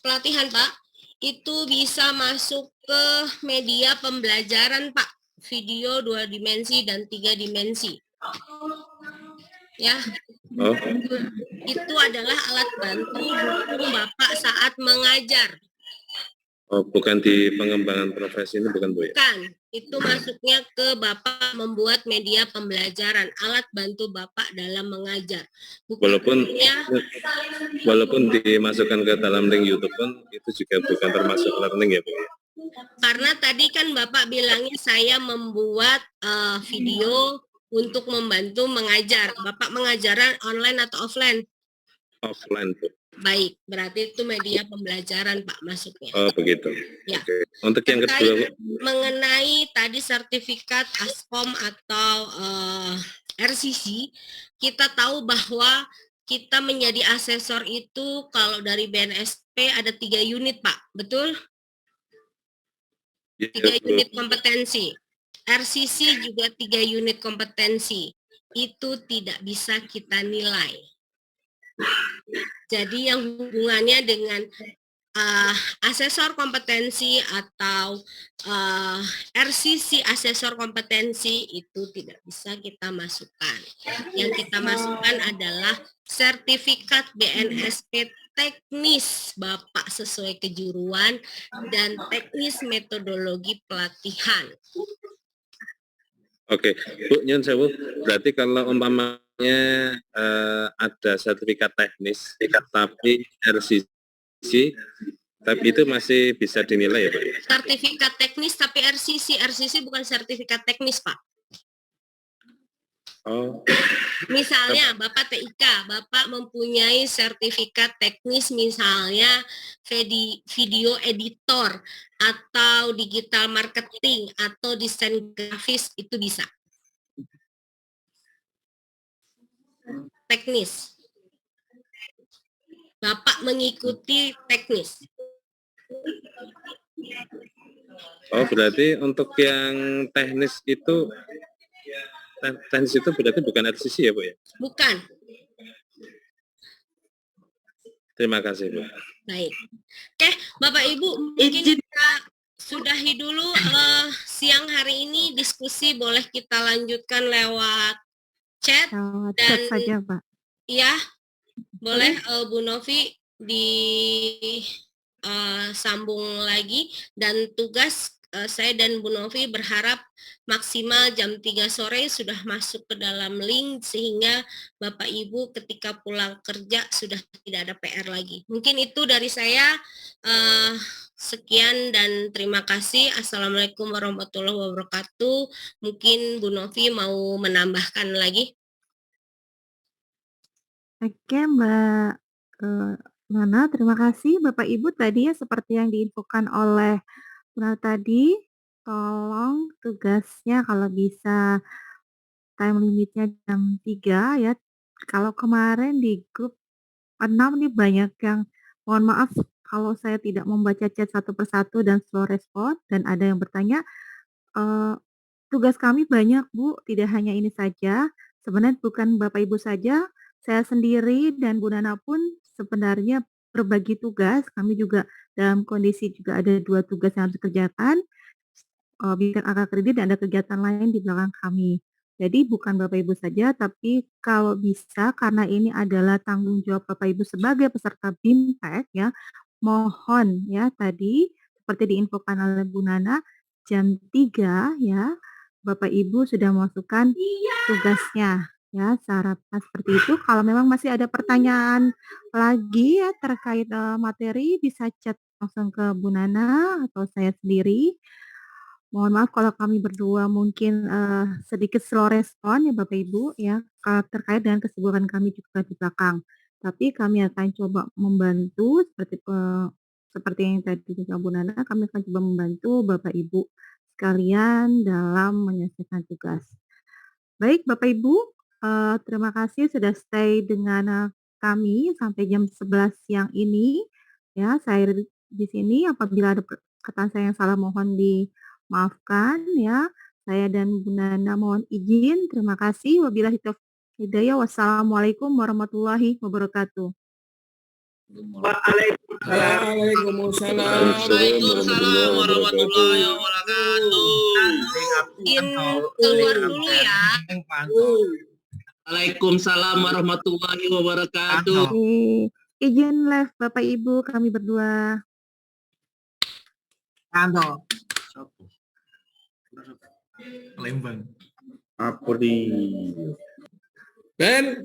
pelatihan Pak, itu bisa masuk ke media pembelajaran Pak, video 2 dimensi dan 3 dimensi. Ya, itu adalah alat bantu Bapak saat mengajar. Oh, bukan di pengembangan profesi ini bukan Bu ya? Bukan, itu masuknya ke Bapak membuat media pembelajaran, alat bantu Bapak dalam mengajar. Walaupun dimasukkan ke dalam link YouTube pun itu juga bukan termasuk learning ya Bu ya? Karena tadi kan Bapak bilangnya saya membuat video untuk membantu mengajar. Bapak mengajaran online atau offline? Offline Bu. Baik, berarti itu media pembelajaran Pak masuknya. Oh begitu. Ya. Oke. Untuk yang kedua Bu. Mengenai tadi sertifikat ASKOM atau RCC, kita tahu bahwa kita menjadi asesor itu kalau dari BNSP ada 3 unit Pak, betul? 3 unit kompetensi. RCC juga 3 unit kompetensi. Itu tidak bisa kita nilai. Jadi yang hubungannya dengan asesor kompetensi atau RCC asesor kompetensi itu tidak bisa kita masukkan. Yang kita masukkan adalah sertifikat BNSP teknis Bapak sesuai kejuruan dan teknis metodologi pelatihan. Oke, Bu Nyun Sewu, berarti kalau umpamanya ada sertifikat teknis, tapi RCC, tapi itu masih bisa dinilai ya Pak? Sertifikat teknis tapi RCC bukan sertifikat teknis Pak. Oh, Misalnya Bapak TIK, Bapak mempunyai sertifikat teknis misalnya video editor atau digital marketing atau desain grafis itu bisa. Teknis. Bapak mengikuti teknis. oh berarti untuk yang teknis itu berarti bukan RCC ya Bu ya? Bukan. Terima kasih Bu. Baik. Oke, Bapak Ibu, mungkin kita sudahi dulu siang hari ini diskusi, boleh kita lanjutkan lewat chat dan chat saja, Pak. Iya, boleh Bu Novi sambung lagi, dan tugas saya dan Bu Novi berharap maksimal jam 3 sore sudah masuk ke dalam link sehingga Bapak Ibu ketika pulang kerja sudah tidak ada PR lagi. Mungkin itu dari saya. Sekian dan terima kasih. Assalamualaikum warahmatullahi wabarakatuh. Mungkin Bu Novi mau menambahkan lagi. Oke, Mbak Nana, terima kasih. Bapak Ibu tadi ya seperti yang diinfokan oleh Mbak tadi, tolong tugasnya kalau bisa time limitnya jam 3 ya. Kalau kemarin di grup 6 nih banyak yang mohon maaf kalau saya tidak membaca chat satu persatu dan slow respon dan ada yang bertanya, tugas kami banyak Bu, tidak hanya ini saja. Sebenarnya bukan Bapak Ibu saja, saya sendiri dan Bu Nana pun sebenarnya berbagi tugas. Kami juga dalam kondisi juga ada 2 tugas yang harus dikerjakan, bidang angka kredit dan ada kegiatan lain di belakang kami. Jadi bukan Bapak Ibu saja, tapi kalau bisa karena ini adalah tanggung jawab Bapak Ibu sebagai peserta BIMTEK ya, mohon ya tadi seperti diinfokan oleh Bu Nana, jam 3 ya, Bapak Ibu sudah masukkan tugasnya ya, secara seperti itu. Kalau memang masih ada pertanyaan lagi ya terkait materi bisa chat langsung ke Bu Nana atau saya sendiri. Mohon maaf kalau kami berdua mungkin sedikit slow respon ya Bapak Ibu ya, terkait dengan kesibukan kami juga di belakang. Tapi kami akan coba membantu seperti yang tadi juga Bu Nana, kami akan coba membantu Bapak Ibu sekalian dalam menyelesaikan tugas. Baik Bapak Ibu, terima kasih sudah stay dengan kami sampai jam 11 siang ini. Ya, saya di sini apabila ada perkataan saya yang salah mohon dimaafkan ya. Saya dan Bu Nana mohon izin. Terima kasih. Wabillahi taufiq hidayah. Wassalamualaikum warahmatullahi wabarakatuh. Waalaikumsalam warahmatullahi wabarakatuh. Mungkin keluar dulu ya. Waalaikumsalam warahmatullahi wabarakatuh. Izin live Bapak Ibu kami berdua. Kanto. Lembang. Aku di Ben,